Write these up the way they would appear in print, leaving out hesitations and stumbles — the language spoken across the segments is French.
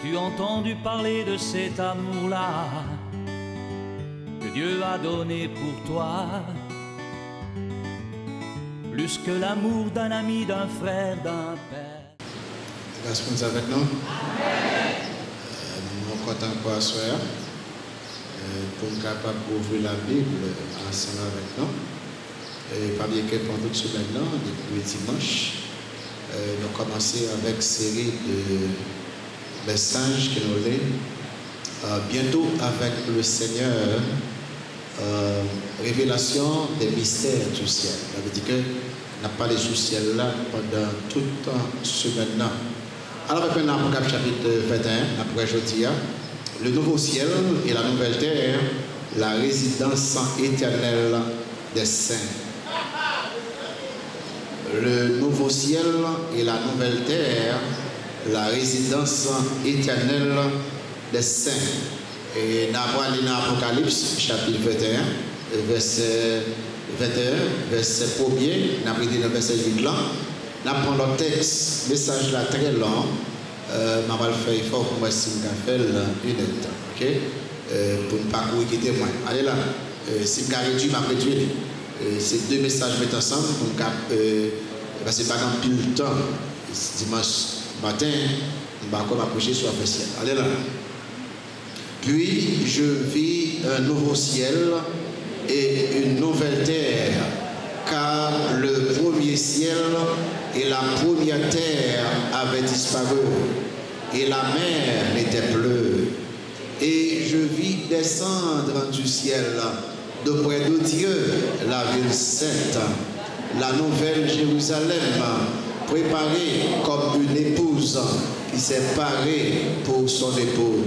As-tu entendu parler de cet amour-là que Dieu a donné pour toi? Plus que l'amour d'un ami, d'un frère, d'un père. Responsez avec nous. Nous sommes contents pour ce soir pour être capable d'ouvrir la Bible ensemble avec nous. Et pas bien que pendant toute semaine, depuis dimanche, nous commençons avec une série de messages que nous lisons. Bientôt avec le Seigneur, révélation des mystères du ciel. Ça veut dire que n'a pas les du ciel là pendant toute semaine. Alors maintenant, Apocalypse chapitre 21, après jeudi, le nouveau ciel et la nouvelle terre, la résidence éternelle des saints. Le nouveau ciel et la nouvelle terre, la résidence éternelle des saints. Et nous avons allé dans Apocalypse chapitre 21, verset 21, verset 1er, nous avons pris le verset 8 là. Nous prenons le texte, message là très long. Je vais faire effort pour moi si je fais une heure. Ok? Pour ne pas courir quitter moi. Allez là. Si je réduis, je vais réduire. Ces deux messages mettent ensemble pour parce que pas dans pile de temps. Dimanche matin, je vais m'approcher sur la ciel. Allez là. Puis je vis un nouveau ciel et une nouvelle terre, car le premier ciel et la première terre avaient disparu, et la mer n'était plus. Et je vis descendre du ciel, d'auprès de Dieu, la ville sainte, la nouvelle Jérusalem, préparée comme une épouse qui s'est parée pour son époux.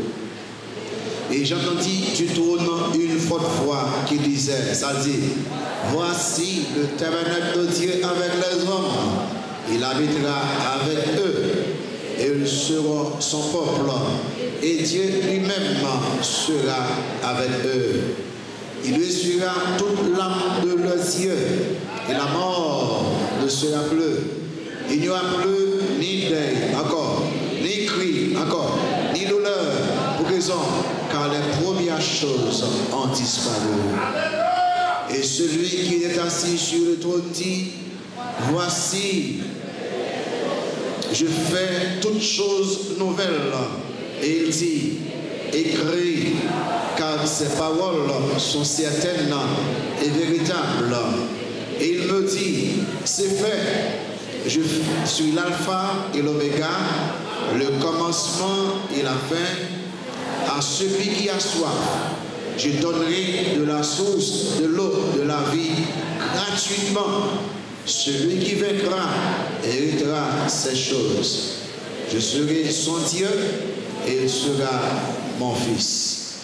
Et j'entendis du trône une forte voix qui disait, ça dit, voici le tabernacle de Dieu avec les hommes. Il habitera avec eux et ils seront son peuple. Et Dieu lui-même sera avec eux. Il essuiera toute l'âme de leurs yeux et la mort ne sera plus. Il n'y aura plus ni deuil encore, ni cri encore, ni douleur pour raison, car les premières choses ont disparu. Et celui qui est assis sur le trône dit, voici, je fais toutes choses nouvelles. Et il dit, écris, car ces paroles sont certaines et véritables. Et il me dit, c'est fait. Je suis l'alpha et l'oméga, le commencement et la fin. À celui qui a soif, je donnerai de la source de l'eau de la vie gratuitement. Celui qui vaincra héritera ces choses. Je serai son Dieu et il sera mon fils.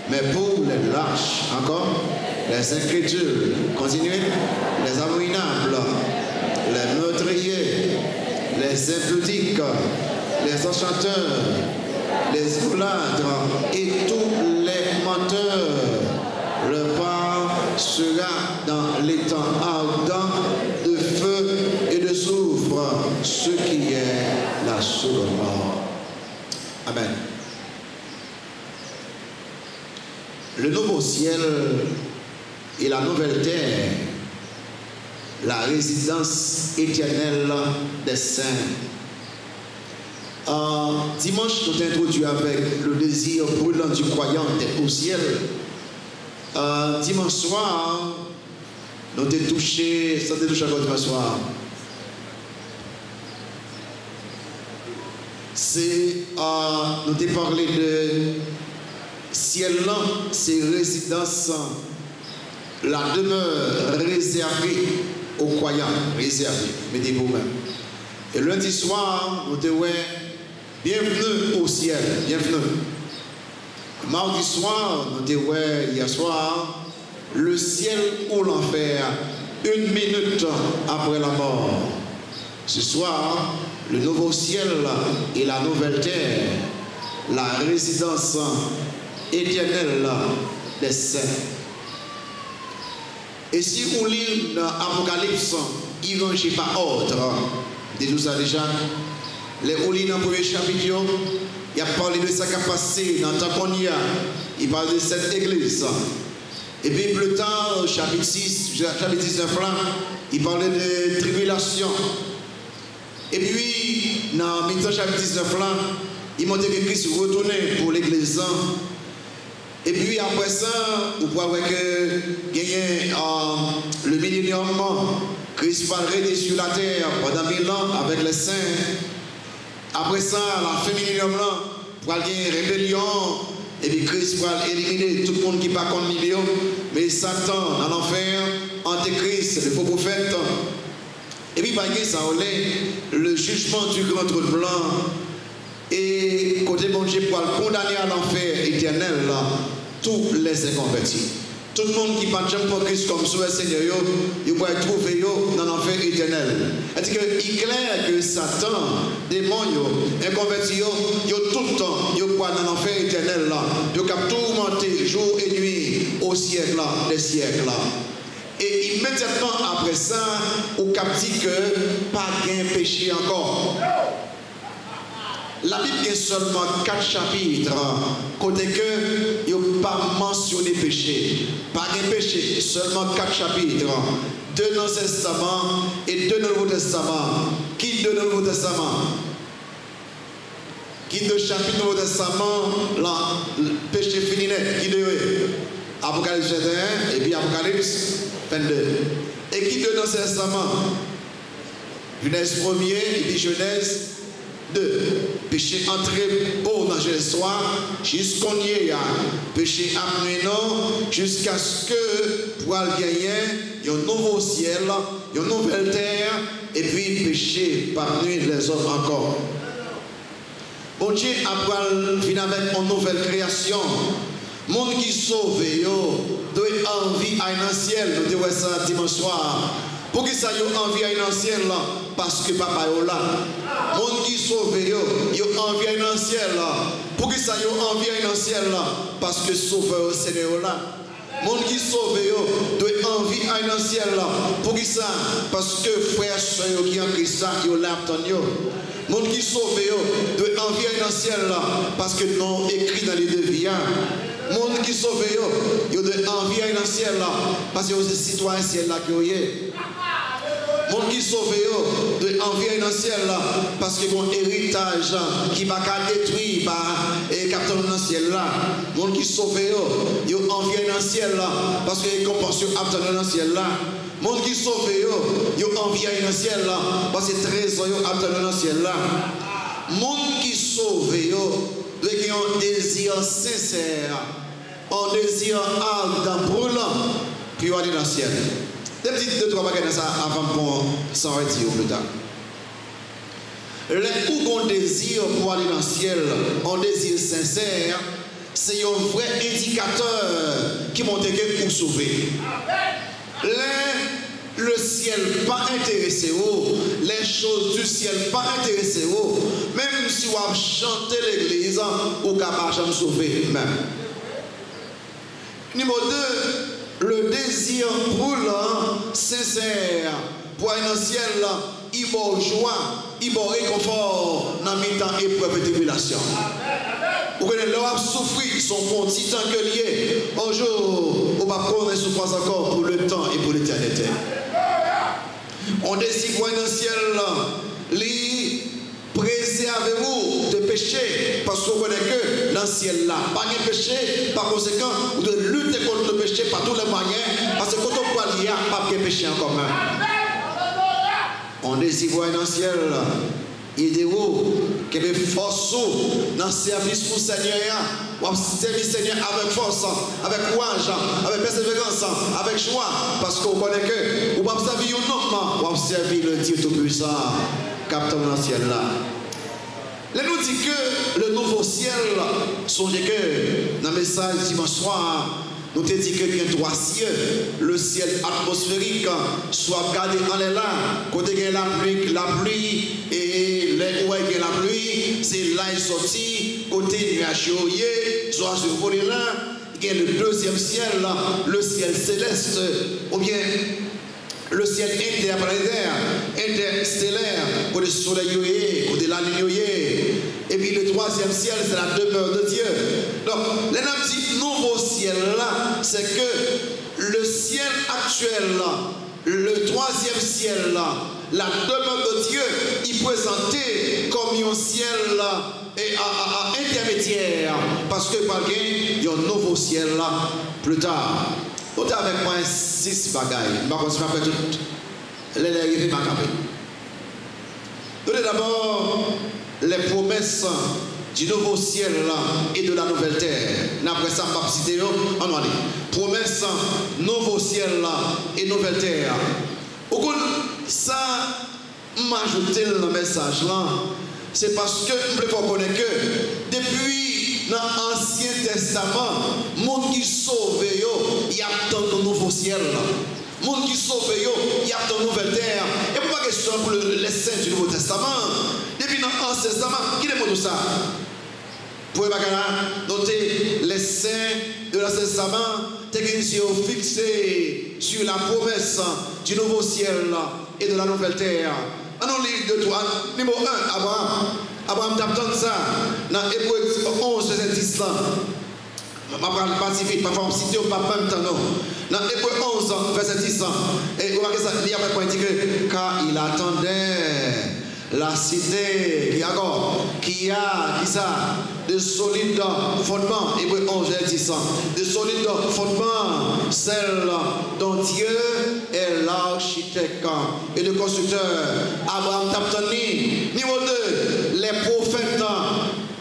Mais pour les lâches, encore, les incrédules, continuez, les abominables, les meurtriers, les impudiques, les enchanteurs, les idolâtres et tous les menteurs, leur part sera dans l'étang ardent de feu et de soufre, ce qui est la seconde mort. Amen. Le nouveau ciel et la nouvelle terre, la résidence éternelle des saints. Dimanche, nous t'introduisons avec le désir brûlant du croyant d'être au ciel. Dimanche soir, nous t'ai touché, ça t'ai touché encore dimanche soir. Nous t'ai parlé de ciel là, c'est résidence, la demeure réservée aux croyants, réservée, mettez vous-même. Et lundi soir, nous t'ai bienvenue au ciel, bienvenue. Mardi soir, nous t'ai hier soir, le ciel ou l'enfer, 1 minute après la mort. Ce soir, le nouveau ciel et la nouvelle terre, la résidence éternelle des saints. Et si vous lisez dans l'Apocalypse, il ne range pas ordre. Dites-vous ça déjà. Les vous lisez dans le premier chapitre, il a parlé de ça qui a passé dans le temps qu'on y a. Il parle de cette église. Et puis plus tard, chapitre 6, chapitre 19 là, il parlait de tribulation. Et puis, dans le chapitre 19 là, il m'a dit que Christ retournait pour l'église. Et puis après ça, vous pouvez voir que gagner le millénium, Christ parlerait sur la terre pendant 1000 ans avec les saints. Après ça, la fin millénium là, pour gagner une rébellion. Et puis Christ va éliminer tout le monde qui n'est pas contre lui. Mais Satan dans l'enfer, Antéchrist, le faux prophète. Et puis par ça, le jugement du grand trône blanc. Et côté bon Dieu pour condamner à l'enfer éternel là, tous les inconvertis. Tout le monde qui ne parle pas Christ comme Sauveur Seigneur, il va trouver dans l'enfer éternel. C'est-à-dire qu'il est clair que Satan, démon, inconvertis, tout le temps, il va dans l'enfer éternel là. Il va tourmenter jour et nuit au siècle des siècles là. Et immédiatement après ça, on cap dit que pas de péché encore. La Bible est seulement 4 chapitres, côté que il n'y a pas mentionné péché. Pas de péché, seulement 4 chapitres. 2 dans le Testament et 2 dans le Nouveau Testament. Qui 2 dans le Nouveau Testament? Qui 2 chapitres du Nouveau Testament, là, péché fini net, qui 2? Apocalypse 21 et puis Apocalypse 22. Et qui 2 dans le Testament? Genèse 1er et puis Genèse 2. Péché entré beau dans Genèse 3 jusqu'au y a péché amené jusqu'à ce que pour gagner un nouveau ciel, une nouvelle terre et puis péché parmi les hommes encore. Bon Dieu après venir avec une nouvelle création. Monde qui sauve doit envie à un ciel. Nous devons ça dimanche soir. Pour qui ça y a envie à un ciel là? Parce que papa est là. Monde qui sauve yo envie à un ciel là. Pour qui ça y a envie à un ciel là? Parce que sauveur Seigneur là. Monde qui sauve yo doit envie à un ciel là. Pour qui ça? Parce que frère soeur qui en Christ yo là attend yo. Monde qui sauve yo doit envie à un ciel là. Parce que non écrit dans les deviens. Monde qui sauve yo doit envie à un ciel là. Parce que c'est citoyen ciel là qui est. Monde qui sauve doit envier dans le ciel là parce que mon héritage qui va détruit par et capteur dans le ciel là. Monde qui sauve yo envier dans le ciel là parce que récompense obtenir dans le ciel là. Monde qui sauve yo envier dans le ciel là parce que trésor yo obtenir dans le ciel là. Monde qui sauve doit avoir un désir sincère, un désir ardent brûlant puis aller dans le ciel. Des petites 2-3 bagages dans ça avant pour s'en retirer plus tard. Les où on désir pour aller dans le ciel, un désir sincère, c'est un vrai indicateur qui montre que pour sauver. Le ciel pas intéressé, les choses du ciel pas intéressé, même si on chante l'église, ou capable de sauver même. Numéro 2. Le désir brûlant, sincère, pour un ciel, il va joie, il va réconfort dans le temps épreuve et tribulation. Vous connaissez, l'homme souffrir, son bon petit temps que lié. Un jour, on va prendre une souffrance encore pour le temps et pour l'éternité. On décide pour un ciel, préservez-vous de péché, parce qu'on connaît que dans le ciel là, pas de péché, par conséquent, vous devez lutter contre le péché par tous les moyens, parce que quand on voit il n'y a pas de péché en commun. On désire voir dans le ciel, idéaux, qui est force dans le service pour le Seigneur, ou servir le Seigneur avec force, avec courage, avec persévérance, avec joie, parce qu'on connaît que vous ne servir un homme, vous servir le Dieu Tout-Puissant, capteur dans le ciel là. Là, nous dit que le nouveau ciel, songez que dans le message dimanche soir, nous te dit que il y a 3 cieux, le ciel atmosphérique, soit gardé en l'air là, côté il y a la pluie et les où il y a la pluie, c'est là il sorti, côté nuage soit survolé là, il y a le deuxième ciel, le ciel céleste, ou bien le ciel interplanétaire, interstellaire, côté le soleil, côté la lune. Et puis le troisième ciel, c'est la demeure de Dieu. Donc, les gens disent nouveau ciel là, c'est que le ciel actuel là, le troisième ciel là, la demeure de Dieu, il présentait comme un ciel là, et intermédiaire, parce que par il y a un nouveau ciel là, plus tard. Vous avez avec moi 6 bagailles. Je vais faire tout. Les arrivées macabres. Donnez d'abord les promesses du nouveau ciel là et de la nouvelle terre. Après ça, je vais citer en anglais. Promesses, nouveau ciel là et nouvelle terre. Ça, m'ajouter le message là, c'est parce que je veux connaître que depuis dans l'Ancien Testament, les gens qui sauvent, il y a tant de nouveaux ciel. Les gens qui sauvent, il y a tant de nouvelles terres. Et pourquoi question pour les saints du Nouveau Testament? Depuis dans l'Ancien Testament, qui demande ça? Pour noter les saints de l'Ancien Testament, techniciens fixés sur la promesse du nouveau ciel et de la nouvelle terre. On lit de toi, numéro 1, Abraham. Abraham t'attend ça dans Hébreu 11, verset 10 là. Je vais partir vite, pas forme citer pas même temps non. Dans Hébreu 11, verset 10 et vous voyez ça, il y a un dit que car il attendait la cité qui a de solides fondements, Hébreu 11, verset 10, de solides fondements, celle dont Dieu est l'architecte et le constructeur. Abraham Taptoni. Numéro 2, les prophètes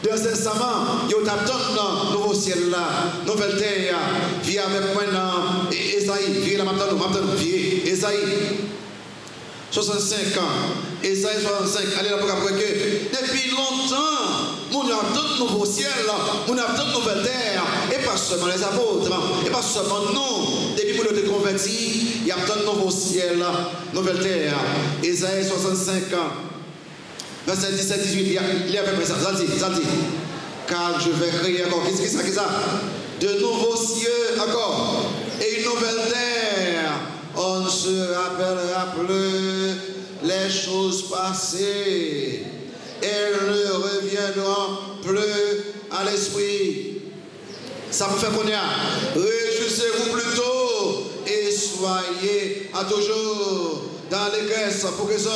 de l'Ancien Testament, ils t'attendent dans le nouveau ciel là, nouvelle terre, via avec moi dans Esaïe, via la matin, via Esaïe 65 ans, Esaïe 65, allez là pour après que depuis longtemps, on attend le nouveau ciel, on attend la nouvelle terre, et pas seulement les apôtres, et pas seulement nous, depuis que nous sommes convertis, il y a tant de nouveau ciel, nouvelle terre, Esaïe 65 ans. Verset 17-18, il y a fait ça. Ça dit. Car je vais créer encore. Qu'est-ce que c'est ça? De nouveaux cieux encore. Et une nouvelle terre. On ne se rappellera plus les choses passées. Elles ne reviendront plus à l'esprit. Ça me fait qu'on y a. Réjouissez-vous plutôt et soyez à toujours dans les graisses pour que ça.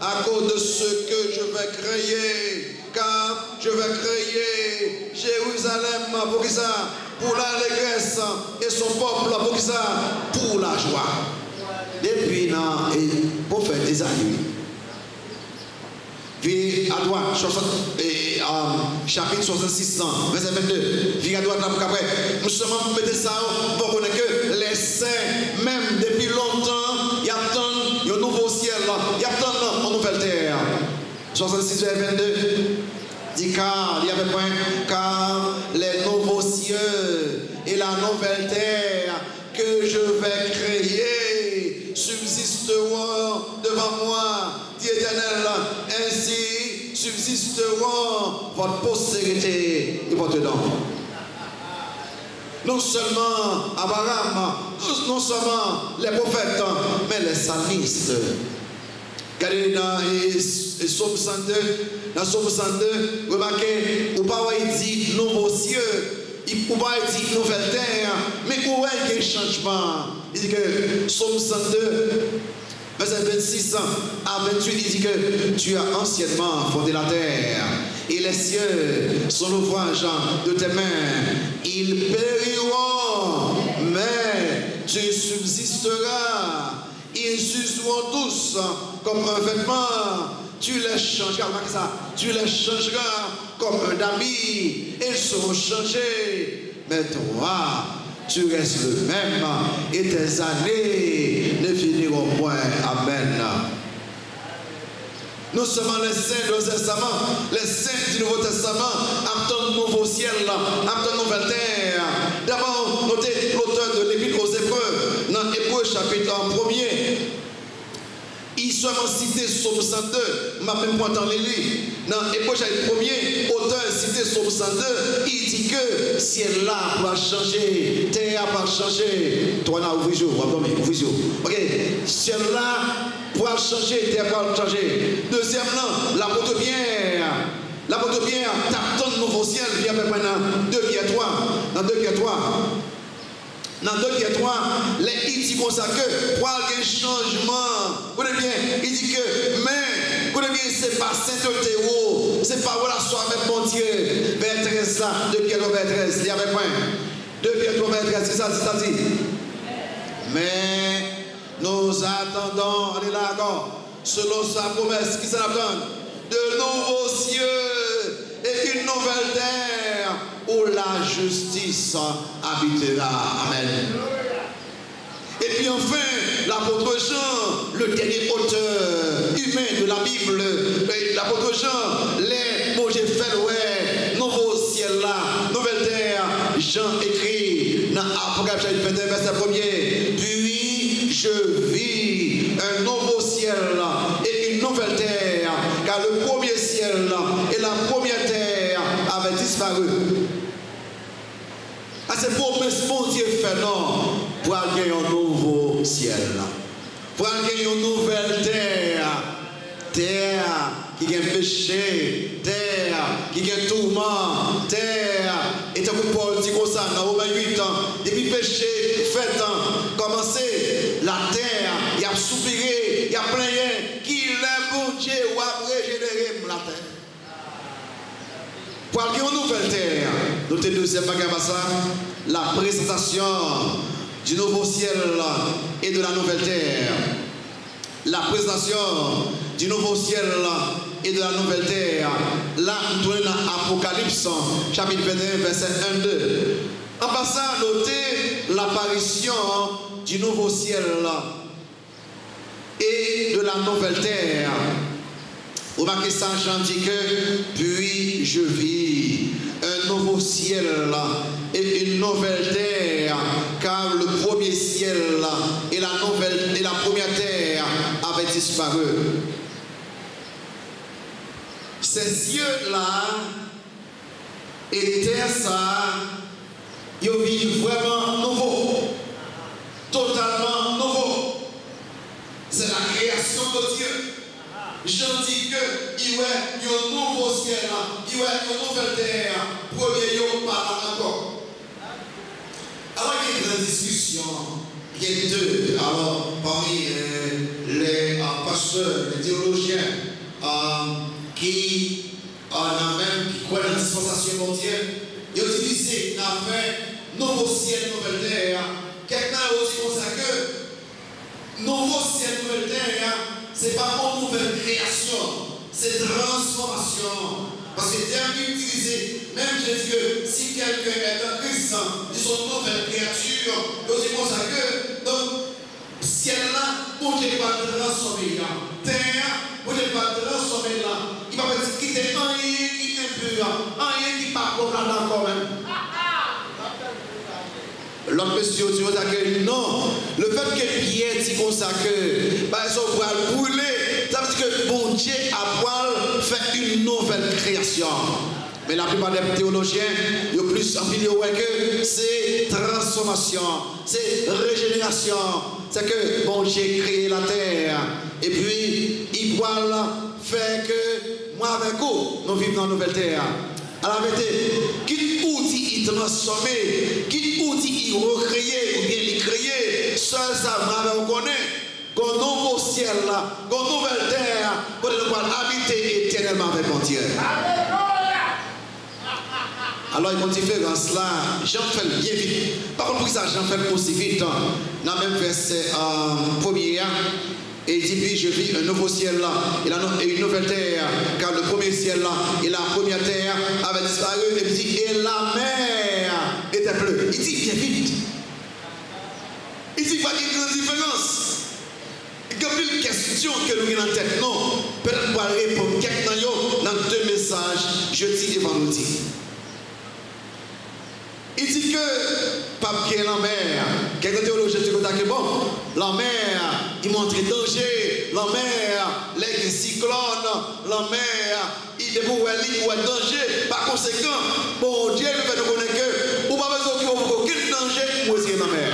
À cause de ce que je vais créer, car je vais créer Jérusalem pour qui ça, pour l'allégresse et son peuple pour qui ça, pour la joie. Depuis le prophète Isaïe, puis à droite, chapitre 66, verset 22, puis à droite, après, nous sommes mettez ça pour connaître que les saints, même depuis longtemps, il y a un nouveau ciel, il y a une nouvelle terre. 66, verset 22, dit car, il y avait point, car les nouveaux cieux et la nouvelle terre que je vais créer subsisteront devant moi, dit l'Éternel, ainsi subsisteront votre postérité et votre nom. Non seulement Abraham, non seulement les prophètes, mais les psalmistes. Regardez dans Psaume 102, dans Psaume 102, remarquez, où pas il dit nouveaux cieux, il ne peut pas dire nouvelle terre, mais où est le changement? Il dit que Psaume 102, verset 26 à 28, il dit que tu as anciennement fondé la terre et les cieux sont l'ouvrage de tes mains. Ils périront, mais tu subsisteras. Ils s'useront tous comme un vêtement. Tu les changeras, tu les changeras comme un habit. Ils seront changés. Mais toi, tu restes le même et tes années ne finiront point. Amen. Nous sommes les saints de l'Ancien Testament, les saints du Nouveau Testament, attendent le nouveau ciel, attendent la nouvelle terre. D'abord, notez l'auteur de l'Épître aux Hébreux, dans Hébreux chapitre 1er. Il seulement cité Psaume 102, je ne vais même pas dans les livres. Dans Hébreux chapitre 1er, auteur cité Psaume 102, il dit que ciel là va changer, terre va changer. Toi là, ouvre jour, ok, ciel là va changer, terre va changer. Deuxièmement, l'apôtre Pierre. L'apôtre Pierre tape le nouveau ciel, vient maintenant 2 Pierre 3. Dans 2 Pierre 3. Dans 2 Pierre 3, il dit comme ça que pour un changement, vous voyez bien, il dit que, mais, vous voyez bien, ce n'est pas sainteté, ce n'est pas relation avec mon Dieu. Vers 13 là, 2 Pierre 3, vers 13, il y avait point. 2 Pierre 3, vers 13, c'est ça dit. Mais nous attendons, allez là encore, selon sa promesse, qui s'en donne, de nouveaux cieux et une nouvelle terre où la justice habitera. Amen. Et puis enfin, l'apôtre Jean, le dernier auteur humain de la Bible, l'apôtre Jean, les mots j'ai fait, ouais, nouveau ciel là, nouvelle terre, Jean écrit dans Apocalypse chapitre 21, verset 1er, puis je vis un nouveau ciel et une nouvelle terre, car le premier ciel et la première terre avaient disparu. Ah, c'est pour mon Dieu fait non, pour gagner un nouveau ciel, pour gagner une nouvelle terre, terre qui a péché, terre qui a tourment, terre, et tant que Paul dit comme ça dans Romains 8 ans, depuis péché fait commencer, la terre, il y a soupiré, il y a plein qui est bon Dieu ou a régénéré la terre. Pour aller en nouvelle terre, notre deuxième bagage, la présentation du nouveau ciel et de la nouvelle terre. La présentation du nouveau ciel et de la nouvelle terre. Là, nous tournons dans Apocalypse, chapitre 21, verset 1-2. En passant, notez l'apparition du nouveau ciel et de la nouvelle terre. Remarquez ça, Jean dit que puis je vis un nouveau ciel et une nouvelle terre, car le premier ciel et la première terre avaient disparu. Ces cieux-là et terre ça, ils vivent vraiment nouveau, totalement nouveau. C'est la création de Dieu. Jean dit que il y a un nouveau ciel, il y a une nouvelle terre, premier yo pas encore. Alors il y a une grande discussion, il y a deux, alors parmi les pasteurs, les théologiens qui croient dans la dispensation mondiale, ils ont divisé dans un nouveau ciel, nouvelle terre. Quelqu'un a aussi pensé que nouveau ciel, nouvelle terre, ce n'est pas une nouvelle création, c'est transformation. Parce que le terme utilisé, même je dis que si quelqu'un est un Christ, ils sont une nouvelle créature. Donc c'est pour ça que, donc, ciel là, mon Dieu va transformer là. Terre, mon Dieu va transformer là. Il va pas quitter un qui est impur, un qui n'est pas comme là quand même. L'autre monsieur dit que non, le fait que Pierre dit comme ça que bah, ils sont pour brûler, ça veut dire que bon Dieu a fait une nouvelle création. Mais la plupart des théologiens, ils ont plus envie de dire que c'est transformation, c'est régénération. C'est que bon Dieu a créé la terre. Et puis, il va faire que moi avec vous, nous vivons dans la nouvelle terre. À la vérité, qui outil il transformer, qui outil il recréer ou bien il créer, seul ça on connaît, qu'on nouveau ciel là, qu'on nouvelle terre, qu'on doit habiter éternellement avec mon Dieu. Alors il y a une différence là, Jean fait bien vite. Par contre, pour ça, Jean fait aussi vite, dans le même verset premier. Et il dit, puis je vis un nouveau ciel là, et une nouvelle terre, car le premier ciel là et la première terre avaient disparu, et il dit, et la mer était bleue. Il dit, bien vite. Il dit, il y a une grande différence. Il y a une question que nous avons en tête, non. Peut-être pour répondre quelqu'un dans deux messages, jeudi et vendredi. Il dit que, pape qui est la mer, quelques théologiens disent que bon, la mer, il montre danger, la mer, les cyclones, la mer, il de pour ou un danger. Par conséquent, bon Dieu nous fait nous connaître que ou pas besoin aucun danger pour retirer la mer.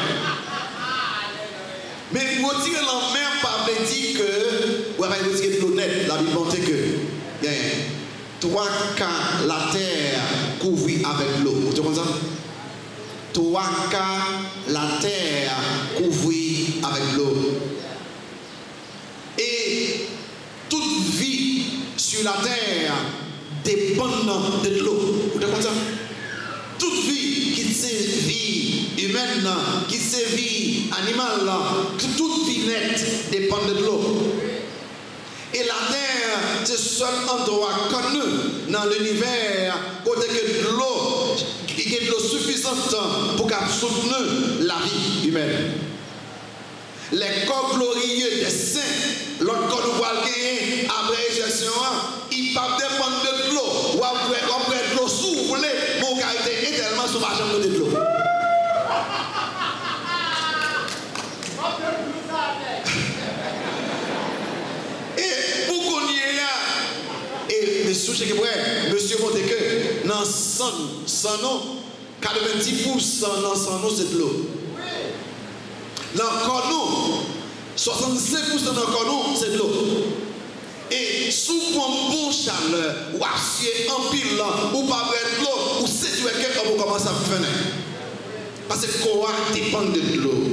Mais retirer la mer pas veut dire que ou pas retirer de l'eau nette. La Bible montre que 3 quarts la terre couvrit avec l'eau. Vous comprenez ça? 3 quarts la terre couvrit avec l'eau. Et toute vie sur la terre dépend de l'eau. Vous comprenez ça? Toute vie qui est vie humaine, qui est vie animale, toute vie nette dépend de l'eau. Et la terre, c'est seul endroit connu dans l'univers côté que de l'eau, il y a de l'eau suffisante pour soutenir la vie humaine. Les corps glorieux des saints, l'autre corps nous voit gagner après l'éjection, il ne peut pas dépendre de l'eau. Ou après de l'eau soufflée, mon caractère est tellement sur ma jambe de l'eau. Et pour qu'on y est là, et monsieur montre que dans 100 ans, 90% dans 100 ans c'est de l'eau. Dans le corps, 65% dans le corps, c'est de l'eau. Et sous un bon chaleur, ou acier en pile, ou pas de l'eau, ou c'est du quelqu'un pour commencer à faire. Parce que le corps dépend de l'eau.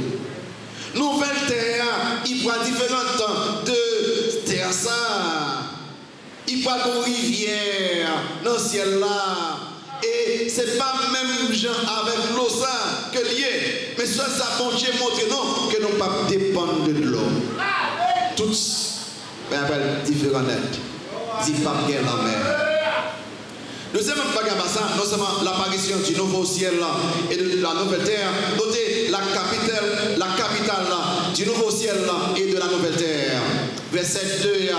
Nouvelle terre, il prend différentes de terre ça. Il prend une rivière dans le ciel là. Et ce n'est pas même gens avec l'eau ça que lié. Mais ça, bon Dieu montre non, que nous ne pas dépendre de l'eau. Toutes, on appelle différentes aides. Dis pas bien la mer. Deuxième bagage, non seulement l'apparition du nouveau ciel là, et de la nouvelle terre, notez la capitale là, du nouveau ciel là, et de la nouvelle terre. Verset 2,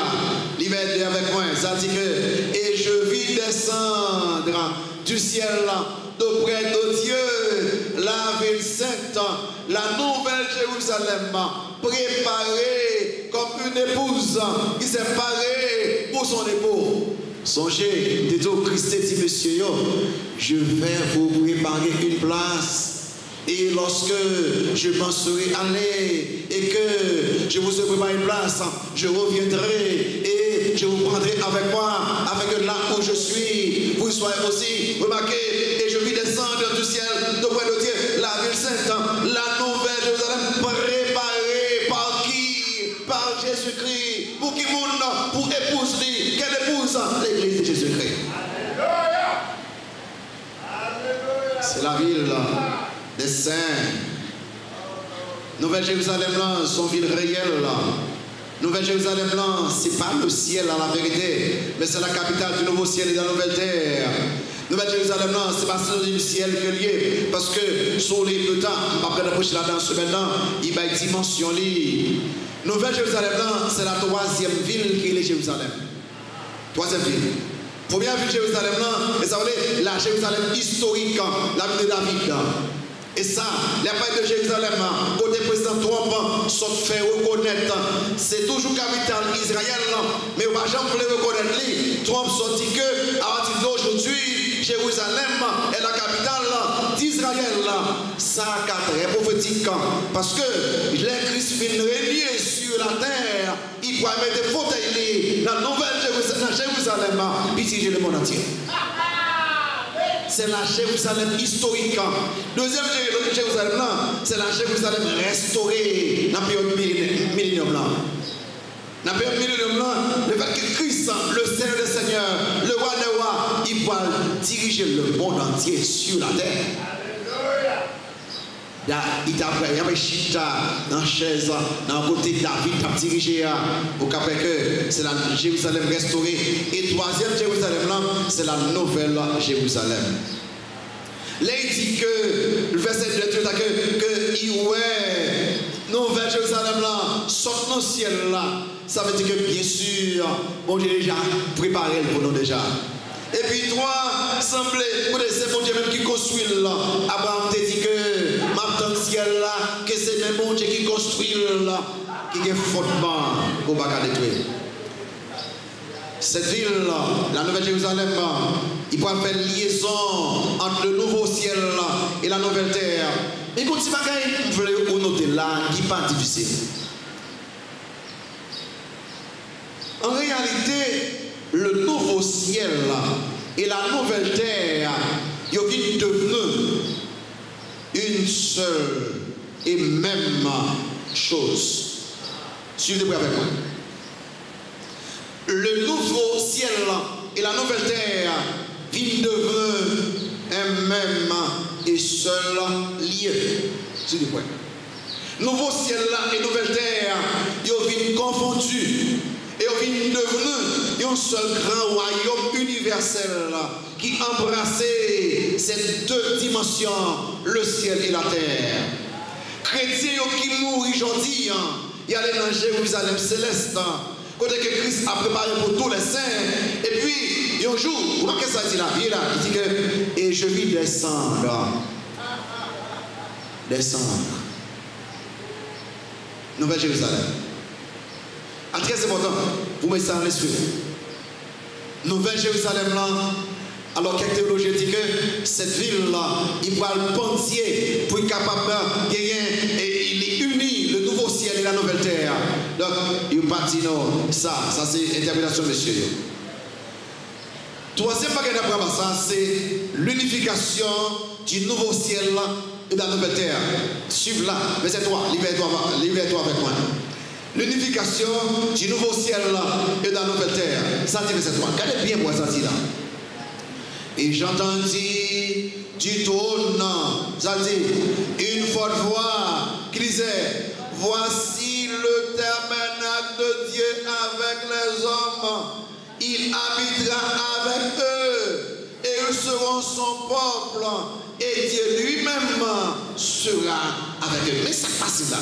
l'hiver avec moi, ça dit que, et je vis descendre du ciel là, d'auprès de Dieu, la ville sainte, la nouvelle Jérusalem, préparée comme une épouse qui s'est parée pour son époux. Songez, dit au Christ, dit monsieur, je vais vous préparer une place. Et lorsque je m'en serai allé et que je vous ai préparé une place, je reviendrai et je vous prendrai avec moi, avec là où je suis. Vous soyez aussi, remarquez, et je vis descendre du ciel, d'auprès de Dieu, la ville sainte, la nouvelle Jérusalem préparée par qui? Par Jésus-Christ. Pour qui monde? Pour épouse lui. Quelle épouse? L'église de Jésus-Christ. C'est la ville des saints. Nouvelle Jérusalem là, son ville réelle là. Nouvelle Jérusalem là, c'est pas le ciel à la vérité, mais c'est la capitale du nouveau ciel et de la nouvelle terre. Nouvelle Jérusalem là, c'est pas le ciel que lié, parce que sur les deux temps, après l'approche là-dedans, ce maintenant, il y a une dimension liée. Nouvelle Jérusalem là, c'est la troisième ville qui est Jérusalem. Troisième ville. Première ville de Jérusalem là, et ça veut dire la Jérusalem historique, la ville de David. Et ça, les pères de Jérusalem, côté président Trump, sont fait reconnaître. C'est toujours capitale Israël, mais on va jamais reconnaître. Trump sont dit que, à partir d'aujourd'hui, Jérusalem est la capitale d'Israël. Ça, c'est très prophétique. Parce que les Christ viennent régner sur la terre, ils pourraient mettre des fauteuils dans la nouvelle Jérusalem, puis diriger le monde entier. C'est la Jérusalem historique. Deuxième Jérusalem, c'est la Jérusalem restaurée dans la période millénium. Dans la période millénium, le fait que Christ, le Seigneur des Seigneurs, le roi des rois, il va diriger le monde entier sur la terre. Il t'a pris un chita dans la chaise, dans le côté David, il a dirigé au cap que c'est la Jérusalem restaurée. Et troisième Jérusalem, c'est la nouvelle Jérusalem. Là, il dit que le verset 2 que il ouais, nouvelle Jérusalem là, sort dans le ciel là. Ça veut dire que bien sûr, bon Dieu déjà préparé pour nous déjà. Et puis trois, semblait, c'est bon Dieu même qui construit là. Abraham te dit que dans le ciel là, que c'est même bon Dieu qui construit là, qui est fondement pour ne pas détruire. cette ville, la Nouvelle Jérusalem, il pourra faire liaison entre le nouveau ciel et la nouvelle terre. Mais quand vous voulez noter là, qui n'est pas difficile. En réalité, le nouveau ciel et la nouvelle terre, ils viennent devenir une seule et même chose. Suivez-moi avec moi. Le nouveau ciel et la nouvelle terre viennent devenir un même et seul lieu. Suivez-moi. Nouveau ciel et nouvelle terre, ils viennent confondus. Et on vient devenir un seul grand royaume universel qui embrassait ces deux dimensions, le ciel et la terre. Chrétiens qui mourent aujourd'hui, il y a les dans Jérusalem céleste, côté que Christ a préparé pour tous les saints. Et puis, un jour, vous voyez ça dit là, il dit que, et je vis descendre. Nouvelle Jérusalem. Très important, vous mettez ça en l'esprit. Nouvelle Jérusalem là, alors quelques théologiens disent que cette ville là, il va le pontier pour être capable de gagner et il unit le nouveau ciel et la nouvelle terre. Donc, il n'y a pas dit non, ça c'est l'interprétation de monsieur. Troisième bagage d'après ça, c'est l'unification du nouveau ciel et de la nouvelle terre. Suivez là, verset 3, livre-toi avec moi. L'unification du nouveau ciel et de la nouvelle terre. Ça dit verset 3. Regardez bien pour ça dit là. Et j'entendis du trône, ça dit, une forte voix qui disait, voici le tabernacle de Dieu avec les hommes. Il habitera avec eux et eux seront son peuple et Dieu lui-même sera avec eux. Mais ça passe là.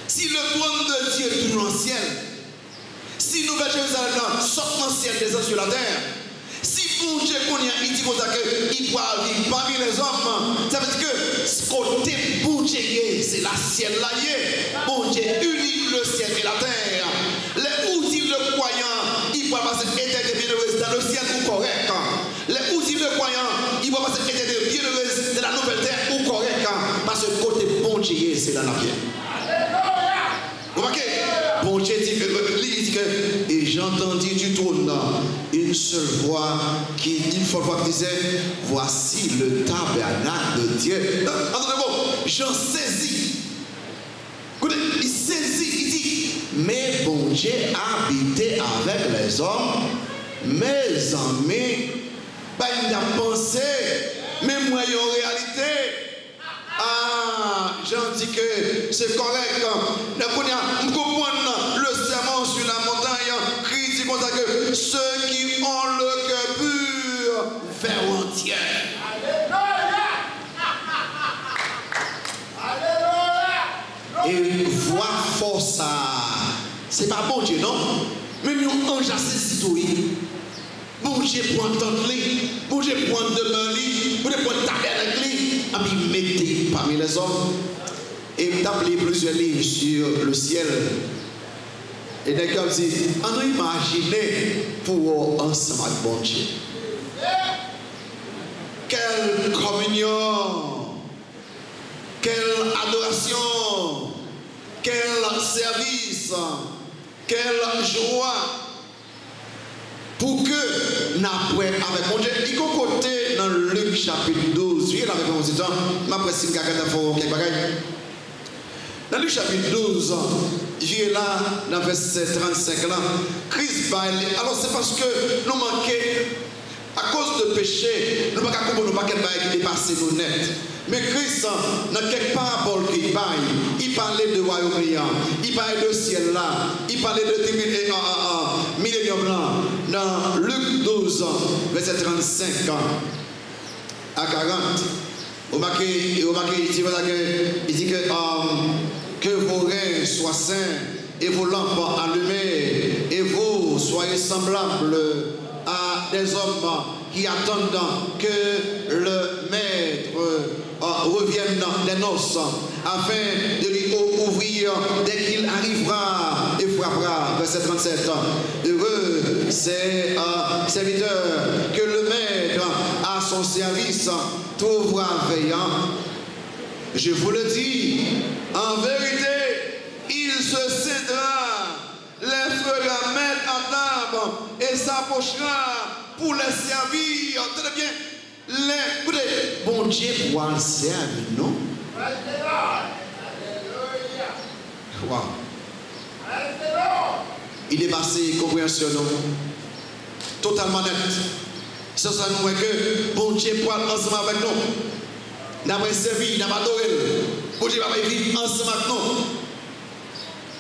Si le trône de Dieu est toujours dans le ciel, si Nouvelle Jérusalem sort dans le ciel des hommes sur la terre, si bon Dieu connaît, il dit qu'il pourra vivre parmi les hommes, ça veut dire que ce côté bon Dieu, c'est la ciel là. Bon Dieu unit le ciel et la terre. Les outils de croyants, il pourra passer éternité bienheureuse dans le ciel ou correct. Les outils de croyants, il pourra passer éternité bienheureuse dans la nouvelle terre ou correct. Parce que côté bon Dieu, c'est dans la pierre. Vous voyez, bon Dieu dit que, et j'entendis du trône une seule voix qui disait, voici le tabernacle de Dieu. Entendez-vous, j'en saisis. Écoutez, il saisit, il dit, mais bon Dieu habitait avec les hommes, mes amis, il a pensé, mais moi en réalité. Ah, j'en dis que c'est correct. Nous comprenons le sermon sur la montagne, critique comme ça que ceux qui ont le cœur pur verront Dieu. Et voir force, c'est pas bon Dieu, non? Même nous anges assez citoyens. Bon Dieu prend entendre lui, bon Dieu prend demeure lui, bon Dieu prend tabernacle lui, et puis mettez parmi les hommes. Et d'appeler plusieurs livres sur le ciel. Et d'accord dit, on a imaginé pour ensemble avec bon Dieu. Quelle communion, quelle adoration, quel service, quelle joie. Pour que nous apprenions avec mon Dieu, il y a un côté dans Luc chapitre 12, il y a avec mon temps, je vais presser quelques bagages. Dans Luc chapitre 12, il y a là, dans verset 35 là, Christ parle. Alors c'est parce que nous manquons, à cause de péché, nous ne pouvons pas comprendre qui dépasse nos net. Mais Christ, dans quelques paraboles qu'il parle, il parlait de royaume, il parlait de ciel là, il parlait de millénium là. Dans Luc 12, verset 35 à 40, il dit que vos reins soient saints et vos lampes allumées, et vous soyez semblables à des hommes qui attendent que le maître revienne dans les noces, afin de lui ouvrir dès qu'il arrivera et frappera. Verset 37. Heureux ces serviteurs que le maître à son service trouvera veillant. Je vous le dis, en vérité, il se cédera, les fera mettre en table et s'approchera pour les servir. Très bien, écoutez, bon Dieu pour le servir, non? Wow. Il est passé compréhension, non? Totalement net. C'est ça nous que bon Dieu pour ensemble avec nous. N'a pas servi, n'a pas adoré. Bon Dieu va vivre ensemble avec nous.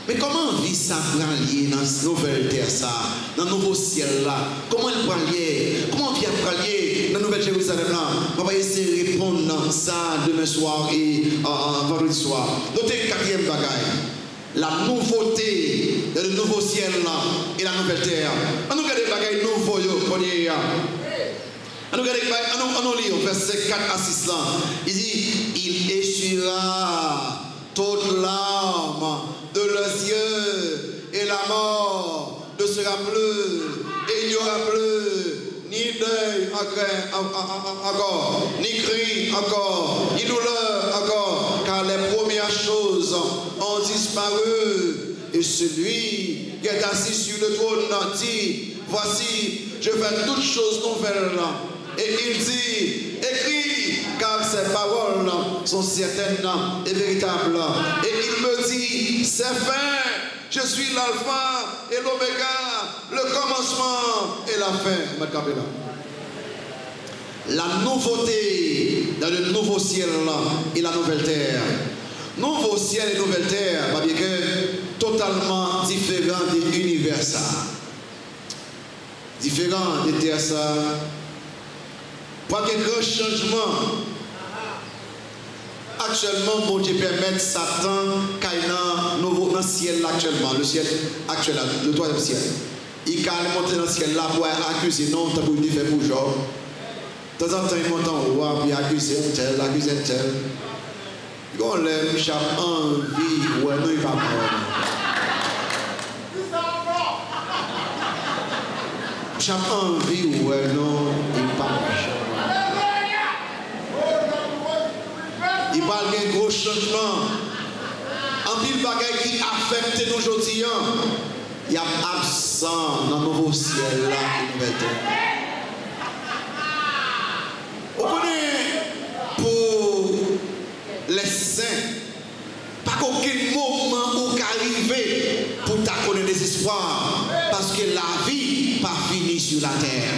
Mais comment vit ça pour lier dans cette nouvelle terre, ça, dans le nouveau ciel là? Comment il prend lier? Comment vient prendre lier dans la nouvelle Jérusalem là? On va essayer de répondre à ça demain soir et vendredi soir. Notez le quatrième bagaille. La nouveauté de le nouveau ciel là et la nouvelle terre. On nous regarde les bagailles nouveaux, on nous lit au verset 4 à 6 là. Il dit, il essuiera toute larme de leurs yeux et la mort ne sera plus et il n'y aura plus ni deuil encore, ni cri encore, ni douleur encore, car les premières choses ont disparu. Et celui qui est assis sur le trône dit, voici, je fais toutes choses nouvelles. Et il dit, écris, car ces paroles sont certaines et véritables. Et il me dit, c'est fait, je suis l'alpha et l'oméga, le commencement et la fin. La nouveauté dans le nouveau ciel et la nouvelle terre. Nouveau ciel et nouvelle terre, pas bien que totalement différent de l'univers. Différent de terre ça. Pas de grand changement. Actuellement, bon Dieu permet Satan qu'il nouveau dans le ciel actuellement, le ciel actuel, le troisième ciel. Il a monté dans le ciel là pour accuser non, t'as pour lui faire pour genre. De temps en temps, il monte en haut, puis accuser un tel, accuser un tel. Quand l'aime, j'ai envie, ouais, non, il va mourir. J'ai envie, ouais, non, il va mourir. Il parle d'un gros changement. En pile bagaille qui affecte nous aujourd'hui. Il y a absent dans le nouveau ciel là et nouvelle terre. Vous connaissez pour les saints, pas qu'aucun moment où qu'arriver pour t'accorder des espoirs, parce que la vie pas finie sur la terre.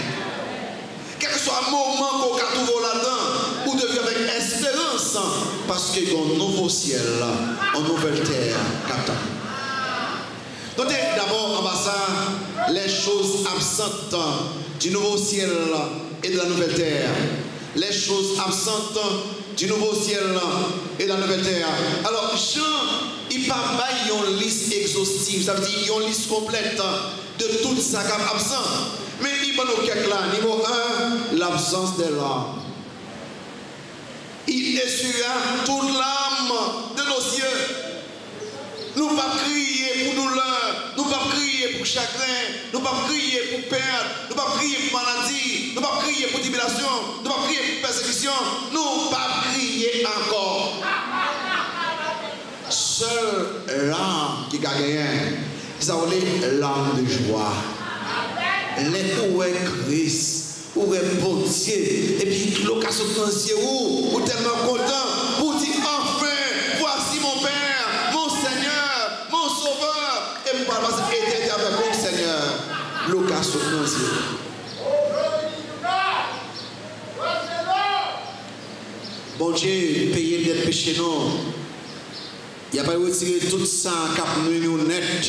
Quel que soit le moment qu'on a trouvé là-dedans, ou devient avec espérance, parce qu'il y a un nouveau ciel, une nouvelle terre qu'attend. Notez d'abord en bas ça, les choses absentes du nouveau ciel et de la nouvelle terre. Les choses absentes du nouveau ciel et de la nouvelle terre. Alors, Jean, il parle d'une liste exhaustive, ça veut dire une liste complète de tout ça qui est absent. Mais il va nous quelque là. Niveau 1, l'absence des larmes. Il essuiera toute l'âme de nos yeux. Nous ne pouvons pas crier pour douleur, nous ne pouvons pas crier pour chagrin, nous ne pouvons pas crier pour perte, nous ne pouvons pas crier pour maladie, nous ne pouvons pas crier pour tribulation, nous ne pouvons pas crier pour persécution, nous ne pouvons pas crier encore. Seule l'âme qui a gagné, ça veut dire l'âme de joie. Les où est Christ, où est bon Dieu, et puis l'occasion de Dieu, où tellement content, pour dire enfin, voici mon Père, mon Seigneur, mon Sauveur, et vous parlez parce qu'il était avec mon Seigneur, l'occasion de Dieu. Bon Dieu, payer des péchés, non. Il n'y a pas retiré tout ça, cap nous net.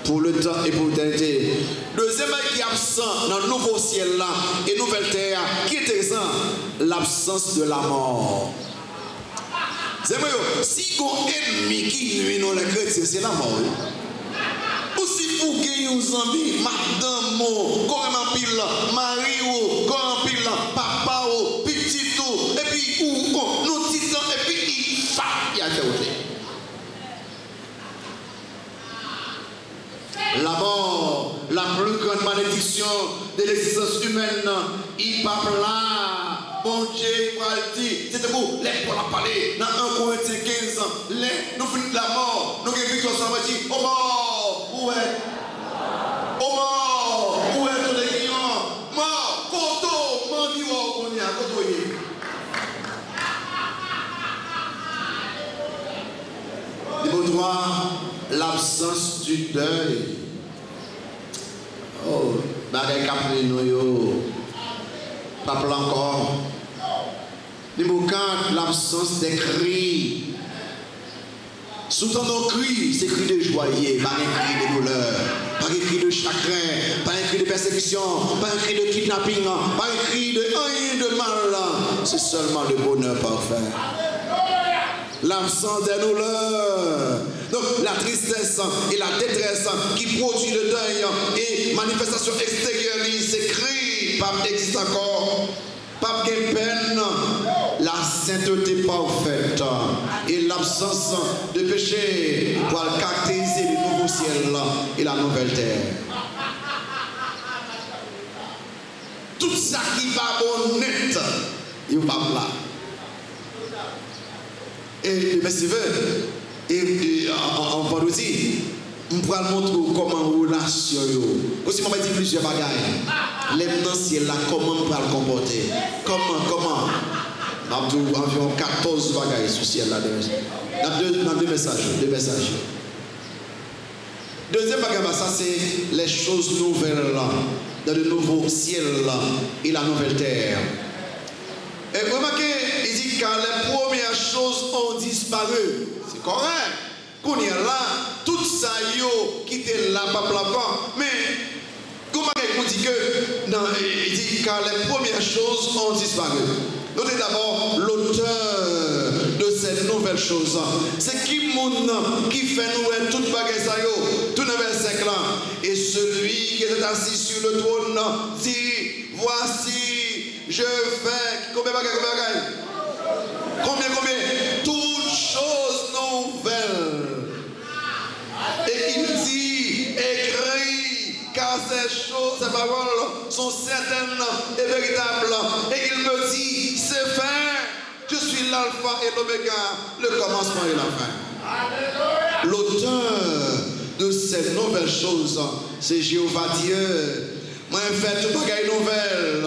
Pour le temps et pour l'éternité. Deuxième qui est absent dans le nouveau ciel là et nouvelle terre, qui est intéressant, l'absence de la mort. Si vous avez un ennemi qui nuit dans les chrétiens, c'est la mort. Ou si vous avez un ami, madame, comment pile, mari, comment pile, papa, petit tout, et puis nous disons, et puis il y a fait autre. La mort, la plus grande malédiction de l'existence humaine, il parle là. Bon Dieu, il dit, c'est vous, les pour la parler. Dans 1 Corinthiens 15, nous finissons de la mort. Nous avons vu qu'on s'en va dire, oh mort, où est? Oh mort, où est ton lion? Mort, koto, mort, on y a, koto y. Numéro 3, l'absence du deuil. Oh, bagay kapri nou yo. Pas plan encore. Numéro 4, l'absence des cris. Sous-temps nos cris, c'est cris de joyeux, pas un cri de douleur, pas un cri de chagrin, pas un cri de persécution, pas un cri de kidnapping, pas un cri de rien de mal. C'est seulement le bonheur parfait. L'absence des douleurs. Donc la tristesse et la détresse qui produit le deuil et manifestation extérieure, c'est cri, pas n'existe encore. Pas de peine, la sainteté parfaite et l'absence de péché pour caractériser le nouveau ciel et la nouvelle terre. Tout ça qui va honnête, il va là. Et merci et en vendredi, on pourra montrer comment relation. Aussi, on va dire plusieurs bagages. Les ciel là, comment on va le comporter? Comment? Environ 14 bagages sur ciel là. Dans deux messages. Deuxième bagage, ça c'est les choses nouvelles là, dans le nouveau ciel là et la nouvelle terre. Et remarquez, il dit que les premières choses ont disparu. C'est correct. Qu'on y a là, tout ça qui était là, mais comment il dit que il dit car les premières choses ont disparu. Notez d'abord l'auteur de ces nouvelles choses. C'est qui fait nous toute bagaille ça yo, tout le verset là. Et celui qui est assis sur le trône dit voici je fais combien toutes choses nouvelles. Et il dit écrit car ces choses, ces paroles sont certaines et véritables. Et il me dit c'est fait. Je suis l'alpha et l'oméga, le commencement et la fin. L'auteur de ces nouvelles choses, c'est Jéhovah Dieu. Moi, je fais tout bagaille nouvelle,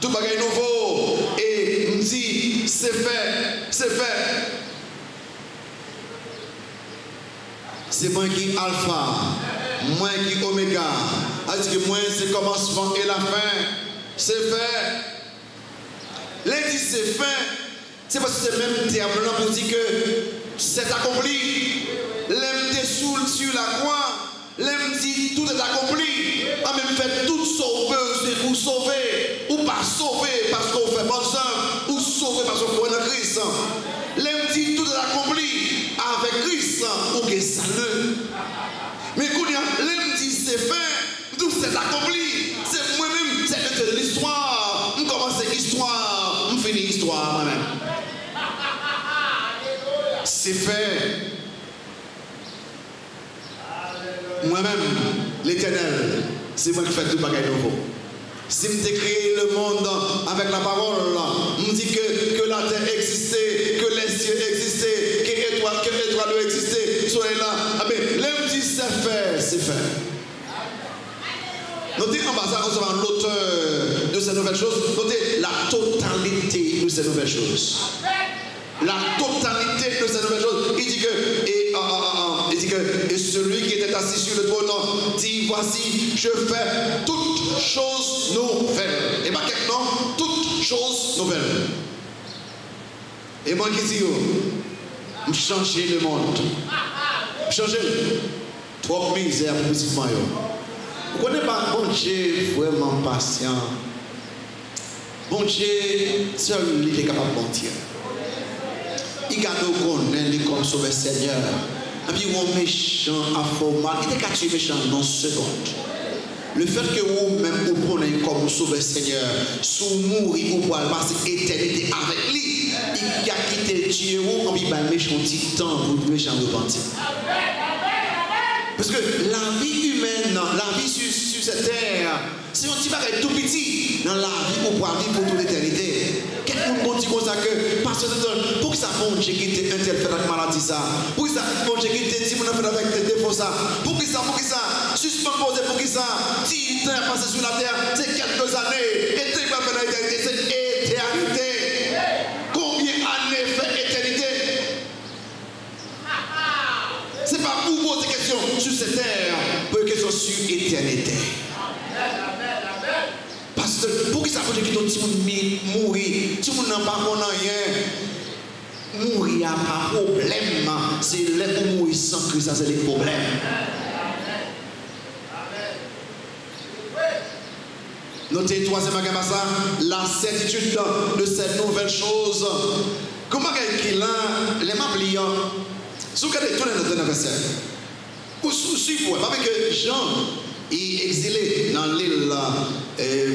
tout bagaille nouveau. Et il me dit, c'est fait, c'est fait. C'est moi qui est alpha, moi qui est oméga. C'est que moi, c'est le commencement et la fin. C'est fait. Les dit c'est fait. C'est parce que c'est le même terme là pour dire que c'est accompli. L'aime sur la croix. L'aime dit tout est accompli. A même fait tout sauver, c'est pour sauver. Ou pas sauver parce qu'on fait bonne œuvre. Ou sauver parce qu'on croit en Christ. L'aime dit tout est accompli. Avec Christ, ou que salut. Mais quand l'aime dit c'est fait, tout c'est accompli. C'est moi-même, c'est l'histoire. On commence l'histoire, on finit l'histoire moi-même. C'est fait. Moi-même, l'Éternel, c'est moi qui fais tout bagage nouveau. Si je créé le monde avec la parole, je me dis que la terre existait, que les cieux existaient, que l'étoile existait, soyez là. Ah bien, l'homme dit c'est fait, c'est fait. Notez en bas, ça, l'auteur de ces nouvelles choses, notez la totalité de ces nouvelles choses. La totalité de ces nouvelles choses. Il dit que, et celui qui était assis sur le trône dit voici, je fais toutes choses nouvelles. Et pas quelque nom, toutes choses nouvelles. Et moi qui dis, je changer le monde. Changer. Trop misère pour petit maillot. Vous connaissez pas bon Dieu vraiment patient. Bon Dieu, seul il est capable de mentir. Il garde au connaître comme sauveur Seigneur. Et puis, un méchant à format, il est qu'à tuer méchant dans seconde. Le fait que vous-même vous prenez comme sauveur Seigneur, sous mourir ou pour passer éternité avec lui, il a quitté Dieu ou comme il va méchant petit temps pour le méchant repentir. Parce que la vie humaine la vie sur cette terre, c'est un petit bagage tout petit dans la vie pour pouvoir vivre pour toute l'éternité. Quelqu'un monde dit comme ça que, parce que pour que ça bon Dieu qui un tel fait avec maladie ça, pour que ça bon Dieu qui si on a fait avec des défauts ça, pour que ça, suspend posé pour que ça, si il temps passé sur la terre, c'est quelques années, et il va faire l'éternité, c'est éternité. Combien d'années fait éternité? C'est pas pour poser des questions sur cette terre, pour une question sur l'éternité. Parce que pour que ça veut dire que tout le monde mourir, tout le monde n'a pas rien. Mourir n'a pas de problème. C'est les pour mourir sans que ça c'est les problèmes. Notez troisième ça, la certitude de cette nouvelle chose. Comment quelqu'un là, les m'appliquent, si vous regardez tout le verset, ou suivez, parce que Jean est exilé dans l'île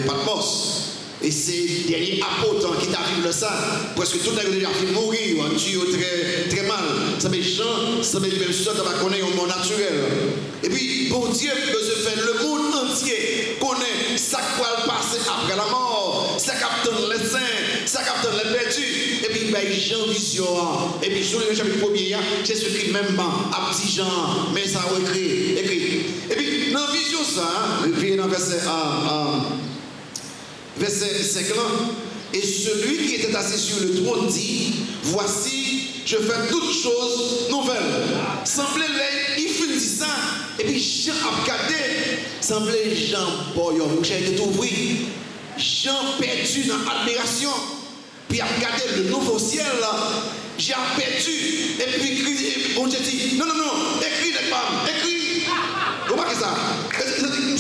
Patmos. Et c'est le dernier apôtre qui t'arrive le ça, parce que tout le monde a fait mourir, tué très, très mal. Ça fait Jean, ça fait même ça, tu vas connaître un monde naturel. Et puis, pour Dieu, se fait le monde entier connaît ça qui va passer après la mort, ça capte les saints, ça capte les perdus. Et puis, Jean vision. Et puis, sur le chapitre 1er, Jésus-Christ même à petit Jean, mais ça a écrit. Et puis, dans la vision, ça, et puis dans verset 5 là, et celui qui était assis sur le trône dit, voici, je fais toutes choses nouvelles. Semblait il finit ça, et puis Jean a regardé, semblait Jean Boyon, mon cher était ouvert, Jean perdu dans l'admiration, puis a regardé le nouveau ciel, Jean perdu, et puis on dit, non, écris les femmes, écris. Vous voyez ça?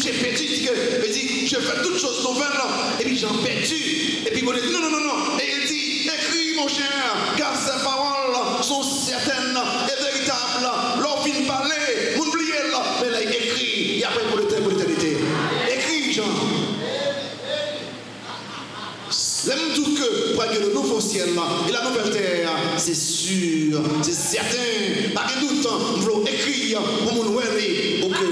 J'ai perdu, il dit, je fais toutes choses nouvelles, et puis j'en perdu. Et puis il dit, non. Et il dit, écris mon cher, car ces paroles sont certaines et véritables. L'on vient parler, mon oubliez mais là il écrit, et après pour l'éternité. Écris, Jean. J'aime tout que pour que le nouveau ciel et la nouvelle terre, c'est sûr, c'est certain. Pas de doute, il faut écrire pour mon ouéri, pour que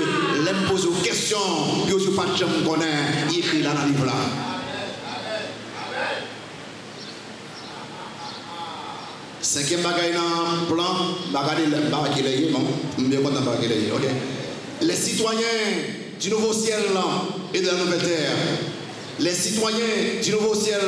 l'aime pose aux questions, puis aussi pas de gens connaissent, il écrit là dans le livre là. Cinquième bagaille dans le plan, bagaille bon, bien content bagaille, ok. Les citoyens du nouveau ciel et de la nouvelle terre. Les citoyens du nouveau ciel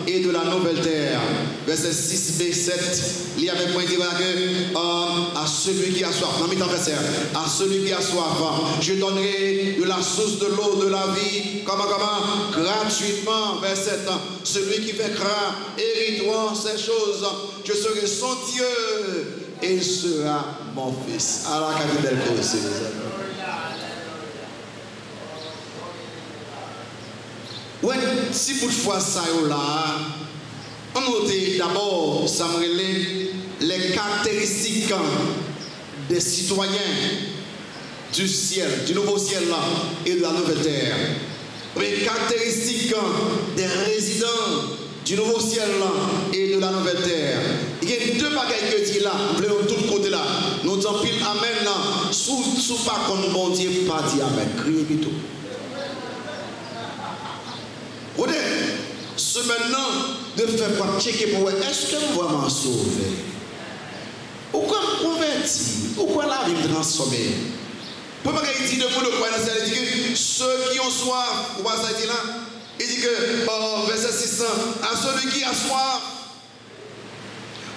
et de la nouvelle terre. Verset 6b, 7. Il y avait point dit que à celui qui a soif, non, verset, à celui qui a soif, je donnerai de la source de l'eau de la vie, comment, gratuitement. Verset 7. Celui qui fait craindre, hériteront ces choses. Je serai son Dieu et il sera mon fils. Alors, quelle belle chose, les amis. Ouais, si toutefois ça est là, on note d'abord, ça me relève les caractéristiques des citoyens du ciel, du nouveau ciel là, et de la nouvelle terre. Les caractéristiques des résidents du nouveau ciel là, et de la nouvelle terre. Il y a deux bagages que dit là, nous voulons tout côté là. Nous disons pile amen là, sous pas comme bon Dieu, pas dit amen, criez plutôt. Ce maintenant de faire quoi checker pour est-ce que vous vraiment sauvé? Pourquoi me convertir? Pourquoi la vie me transformer? Pourquoi il dit de vous le croire dans cette, il dit que ceux qui ont soif, vous voyez ça dit là? Il dit que verset 600, à celui qui a soif,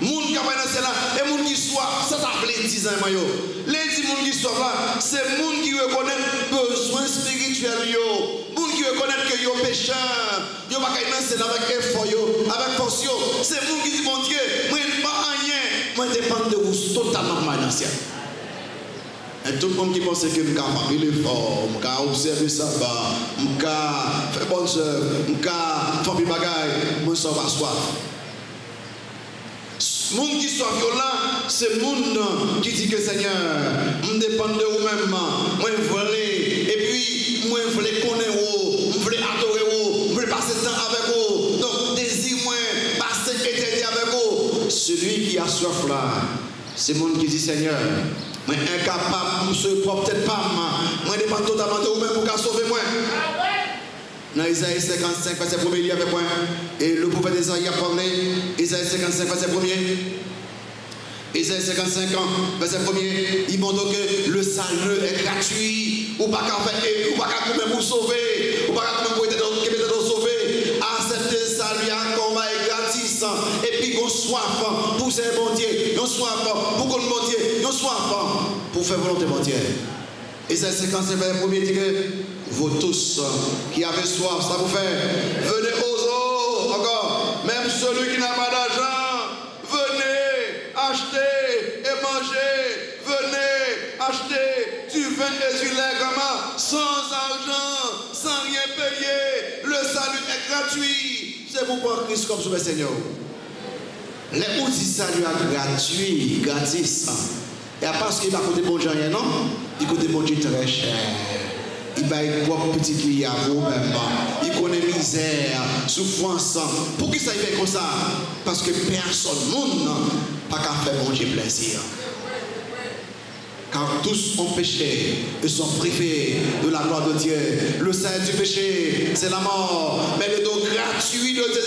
moun qui a là, et moun qui soif, ça s'appelle 10 ans maillot. Les 10 moun qui soif là, c'est moun qui reconnaît besoin spirituel yo. Moun qui reconnaît que yo pécheur, yo pas qu'à avec effort yo, avec force yo. C'est moun qui dit mon Dieu, moi pas rien, moi dépend de vous totalement financier. Et tout le monde qui pense que je vais faire l'effort, je vais observer ça, je vais faire bonne soeur, je vais faire des bagailles, moi ça va soif. Les gens qui sont violents, c'est les gens qui disent que Seigneur, je dépend de vous-même, moi je veux et puis moi je veux connaître vous, je veux adorer vous, je veux passer le temps avec vous. Donc désir-moi passer l'éternité avec vous. Celui qui a soif là, c'est le monde qui dit Seigneur, Moi incapable, monsieur, peut-être pas. Moi dépend totalement de vous-même pour sauver moi. Dans Isaïe 55, verset 1er, il y avait point. Et le prophète Isaïe a parlé. Isaïe 55, verset 1er. Isaïe 55 verset 1er, il montre que le salut est gratuit. Ou pas qu'à faire, ou pas qu'à même pour sauver, ou pas qu'à même pour être sauvé. Accepter le salut à combat est gratis. Et puis qu'on soif pour ces bon Dieu, qu'on soif pour qu'on bon Dieu, qu'on soif pour faire volonté bon Dieu. Isaïe 55 verset 1er dit que vous tous qui avez soif, ça vous fait, venez aux eaux, encore, même celui qui n'a pas d'argent, venez acheter et manger, venez acheter du vin et du lait comment, sans argent, sans rien payer, le salut est gratuit. C'est pourquoi Christ comme Sauveur Seigneur. Les outils salut est gratuit, gratis. Et parce qu'il va coûter bon Dieu, non? Il coûte bon Dieu très cher. Il va y avoir une petite vie à vous-même. Il connaît misère, souffrance. Pour qui ça il fait comme ça? Parce que personne, monde, n'a pas qu'à faire bon Dieu plaisir. Car tous ont péché et sont privés de la gloire de Dieu. Le salut du péché, c'est la mort. Mais le don gratuit de Dieu,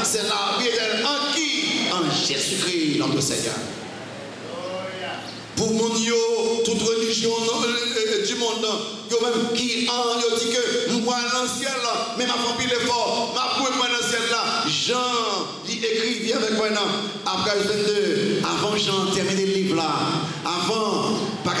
c'est la vie éternelle. En qui? En Jésus-Christ, notre Seigneur. Pour mon yo, toute religion du monde, yo même qui yo dit que moi dans le ciel, mais ma famille est fort, ma pour moi dans le ciel là. Jean, il écrit, viens avec moi après 22, avant Jean terminer le livre là, avant, pas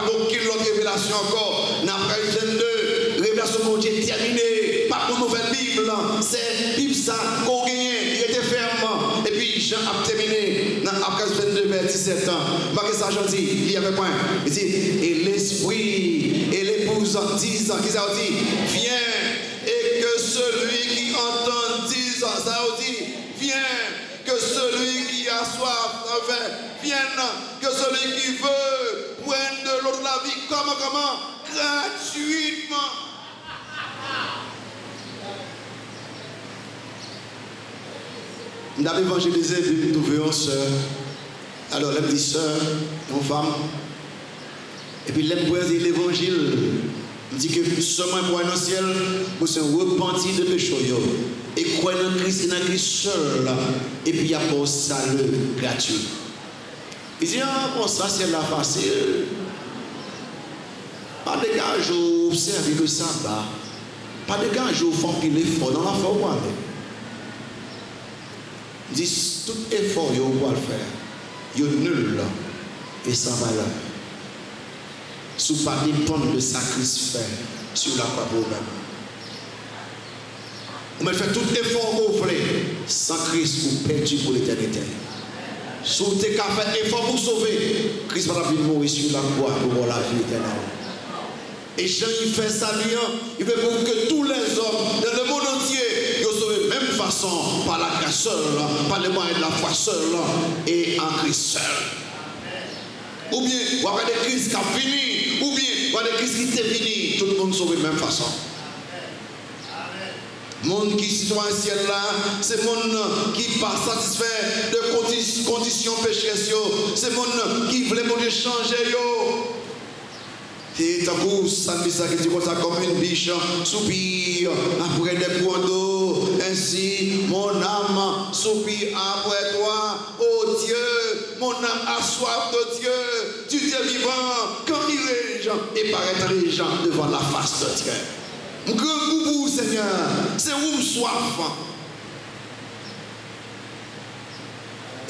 aucune autre révélation encore, après 22, révélation de Dieu terminée, pas pour nouvelle Bible là, c'est Bible ça qu'on gagne, il était ferme, et puis Jean a terminé, après 22, vers 17 ans, marquez ça, Jean dit, il y avait point, il dit, et l'esprit et l'épouse disent, qui ça dit, viens, et que celui qui entend dise, ça dit, viens, que celui qui a soif, vienne, que celui qui veut prendre de l'eau de la vie, comment, gratuitement. Nous avons évangélisé, puis nous trouvions une soeur. Alors, elle me dit soeur, une femme. Et puis, elle me dit l'évangile. Elle me dit que seulement pour aller dans le ciel, pour se repentir de péché. Et croire dans Christ et dans Christ seul. Et puis, il y a un salut gratuit. Il dit, ah, bon, ça, c'est la facile. Pas de gars, je observe le sabbat. Pas de gars, je fais un effort dans la foi. Il dit, tout effort, il va le faire. Il est nul et sans valeur. Si vous ne pas dépendre de sacrifice fait sur la croix pour vous-même. Vous faites tout effort que vous voulez, sans Christ, vous perdu pour l'éternité. Si vous avez fait effort pour sauver, Christ va venir mourir sur la croix pour avoir la vie éternelle. Et Jean, il fait ça lui, il veut pour que tous les hommes dans le monde entier soient sauvés de la même façon, par la grâce seule, par le moyen de la foi seule et en Christ seul. Ou bien, vous avez des crises qui ont fini, ou bien, vous avez des crises qui sont finies, tout le monde sauvé de la même façon. Le monde qui est citoyen ciel là, c'est le monde qui n'est pas satisfait de conditions pécheresses, c'est le monde qui voulait changer. Et tant que ça me dit comme une biche, soupire après des points d'eau. Ainsi, mon âme soupire après toi, oh Dieu. Mon âme a soif de Dieu, du Dieu vivant, quand il est gens et paraît intelligent devant la face de Dieu. Mon grand goût, Seigneur, c'est où soif.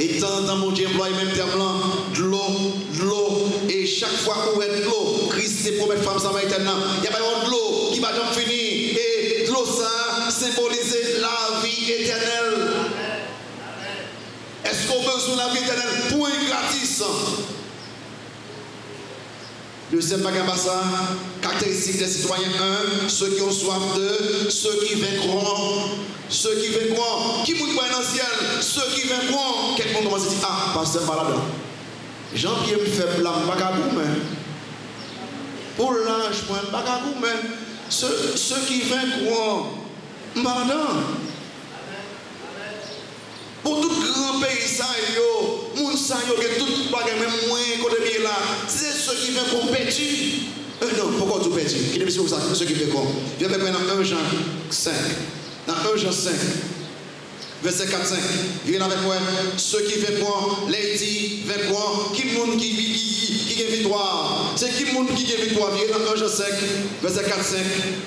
Et dans mon Dieu, emploie même terme là, de l'eau, et chaque fois où est de l'eau, Christ est pour mettre femme samaritaine, il y a pas de l'eau qui va jamais finir, et de l'eau ça symbolise la vie éternelle. Est-ce qu'on besoin de la vie éternelle? Point gratis. Deuxième bagage, caractéristique des citoyens 1, ceux qui ont soif de, ceux qui vaincront. Ceux qui vaincront, qui montent dans le ciel, ceux qui vaincront, quelqu'un commence à dire, ah, pasteur malade. Jean-Pierre me fait blanc, bagagou, mais. Pour l'âge, moi, bagagou, mais. Ceux qui vaincront, pardon. Pour tout grand pays, ça, Moun sa yo que tout bagay même moins côté bien là. C'est ce qui fait qu'on perdu. Non, pourquoi tu perdu? Qui est ça? Ce qui fait quoi? Viens avec moi dans 1 Jean 5. Dans 1 Jean 5. Verset 4-5. Viens avec moi. Ceux qui fait quoi? Les dit, fait quoi? Qui monde qui gagne victoire? C'est qui monde qui gagne victoire? Viens dans 1 Jean 5. Verset 4-5.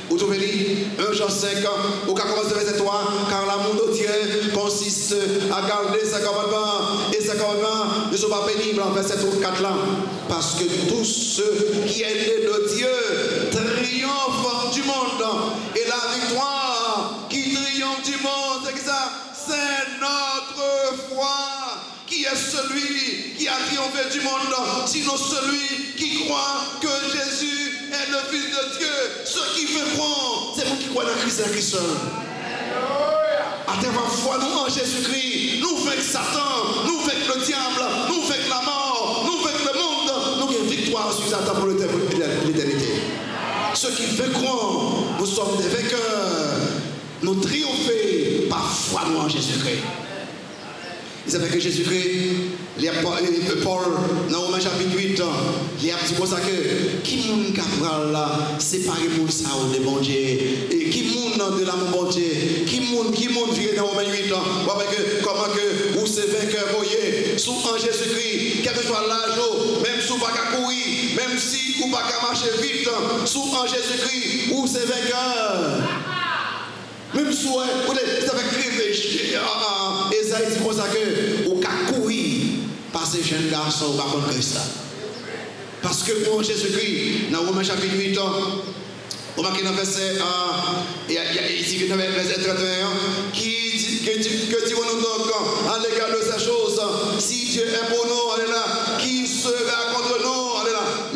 Vous trouvez li? 1 Jean 5. Au cas commence verset 3. Car l'amour de Dieu consiste à garder ses commandements. Et ses commandements ne sont pas pénibles en verset 4 là. Parce que tous ceux qui est né de Dieu triomphent du monde. Et la victoire qui triomphe du monde, c'est ça. C'est notre foi qui est celui qui a triomphé du monde, sinon celui qui croit que Jésus est le Fils de Dieu. Ce qui fait croire, c'est vous qui croyez dans Christ et Christ seul. À travers la foi, nous en Jésus-Christ, nous avec Satan, nous avec le diable, nous avec la mort, nous avec le monde, nous avons une victoire sur Satan pour l'éternité. Ce qui fait croire, nous sommes des vainqueurs. Nous triompher par foi nous en Jésus-Christ. Il savait que Jésus-Christ, Paul, dans Romains chapitre 8, il a dit comme ça que qui moun capral là, séparer pour ça de bon Dieu, et qui moun de l'amour bon Dieu, qui moun vient dans Romains 8, comment que vous c'est vainqueur voyez, sous en Jésus-Christ, quel que soit l'âge, même sous pas qu'à courir, même si vous pas qu'à marcher vite, sous en Jésus-Christ, vous c'est vainqueur. Même si vous avez écrit Esaïe dit comme ça que vous pouvez courir par ces jeunes garçons par contre Christ. Parce que pour Jésus-Christ, dans Romains chapitre 8, on marque dans verset 31, qui dit que dirons-nous donc à l'égard de ces choses, si Dieu est pour nous, qui sera contre nous?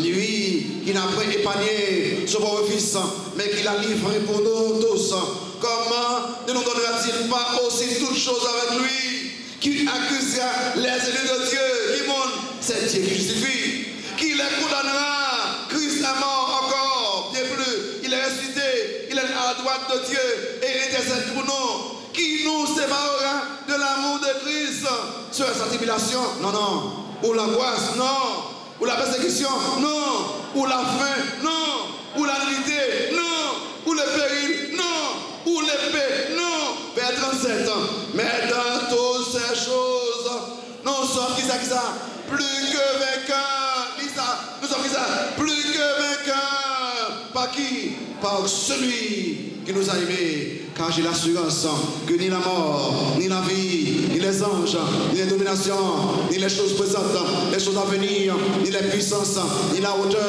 Lui qui n'a pas épargné son pauvre fils, mais qui l'a livré pour nous tous. Comment ne nous donnera-t-il pas aussi toutes choses avec lui? Qui accusera les ennemis de Dieu? Qui monte? C'est Dieu qui justifie. Qui les condamnera? Christ est mort encore. Bien plus, il est ressuscité. Il est à la droite de Dieu et il intercède pour nous. Qui nous séparera de l'amour de Christ? Sur sa tribulation? Non. Ou l'angoisse? Non. Ou la persécution? Non. Ou la faim? Non. Ou la nudité? Non. Ou le péril? Non. Ou l'épée? Non. Vers 37 ans. Mais dans toutes ces choses, nous sommes qui ça? Plus que vainqueurs. Nous sommes qui ça? Plus que vainqueurs. Par qui? Par celui qui nous a aimés. Car j'ai l'assurance que ni la mort, ni la vie, ni les anges, ni les dominations, ni les choses présentes, les choses à venir, ni les puissances, ni la hauteur,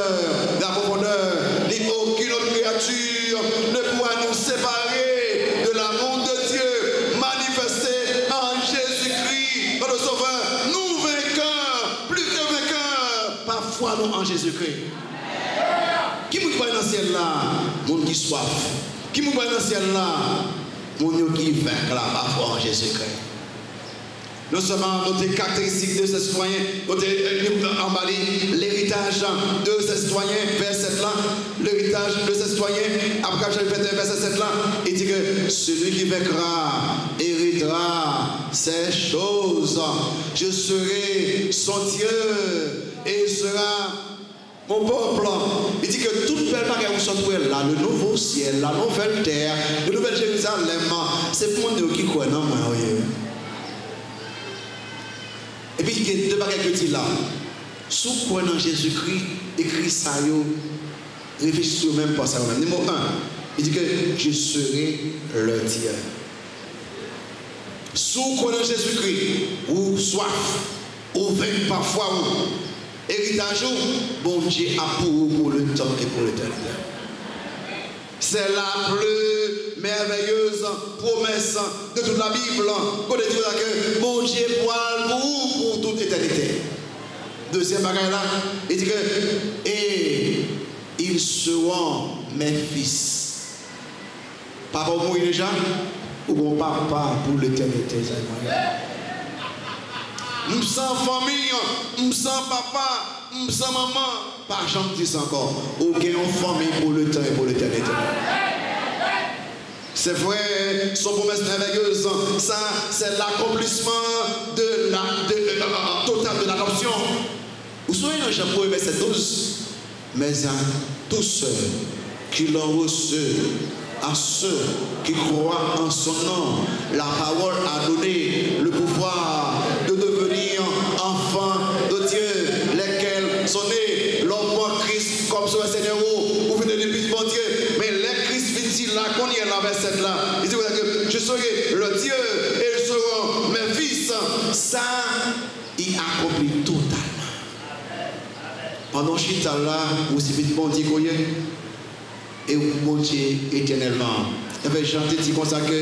la profondeur, ni aucune autre créature ne pourra nous séparer de l'amour de Dieu manifesté en Jésus-Christ, notre Sauveur. Nous vainqueurs, plus que vainqueurs, par foi nous en Jésus-Christ. Qui vous croit dans le ciel là? Monde qui soif. Qui vous croit dans le ciel là? Monde qui vainque là par foi en Jésus-Christ. Non seulement notre caractéristique de ces citoyens, notre emballé l'héritage de ces citoyens, verset là, l'héritage de ces citoyens, après chapitre 21, verset 7 là, il dit que celui qui vaincra héritera ces choses. Je serai son Dieu et il sera mon peuple. Il dit que toute belle bagarre où sont là, le nouveau ciel, la nouvelle terre, le nouvel Jérusalem, c'est pour nous qui croient dans moi. Et puis il y a deux bagages que dit là. Sous quoi dans Jésus-Christ, écrit ça, réfléchissez même pas ça. Numéro 1, il dit que je serai le Dieu. Sous quoi dans Jésus-Christ, ou soif, ou vain parfois, ou héritage, bon Dieu a pour le temps et pour l'éternité. C'est la plus merveilleuse promesse de toute la Bible. Quand on dit que bon Dieu pour toute éternité. Deuxième bagage là, il dit que et ils seront mes fils. Papa mourir déjà ou bon papa pour l'éternité. Nous sommes famille, nous sommes papa, nous sommes maman. Pas jamais dit ça encore. Aucune famille pour le temps et pour l'éternité. C'est vrai, son promesse merveilleuse, ça c'est l'accomplissement total de l'adoption. Vous savez dans Jean 1 verset 12, mais à tous ceux qui l'ont reçu, à ceux qui croient en son nom, la parole a donné le pouvoir de devenir enfants de Dieu, lesquels sont nés l'homme Christ comme son Seigneur. Vous venez de l'église, mon Dieu, mais les Christ vit-il là, qu'on y est là, verset là. Il dit que je serai le Dieu et ils seront mes fils. Ça, il accomplit totalement. Pendant que là, vous savez, bon Dieu, et vous montez éternellement. Et bien, j'entends dire comme ça que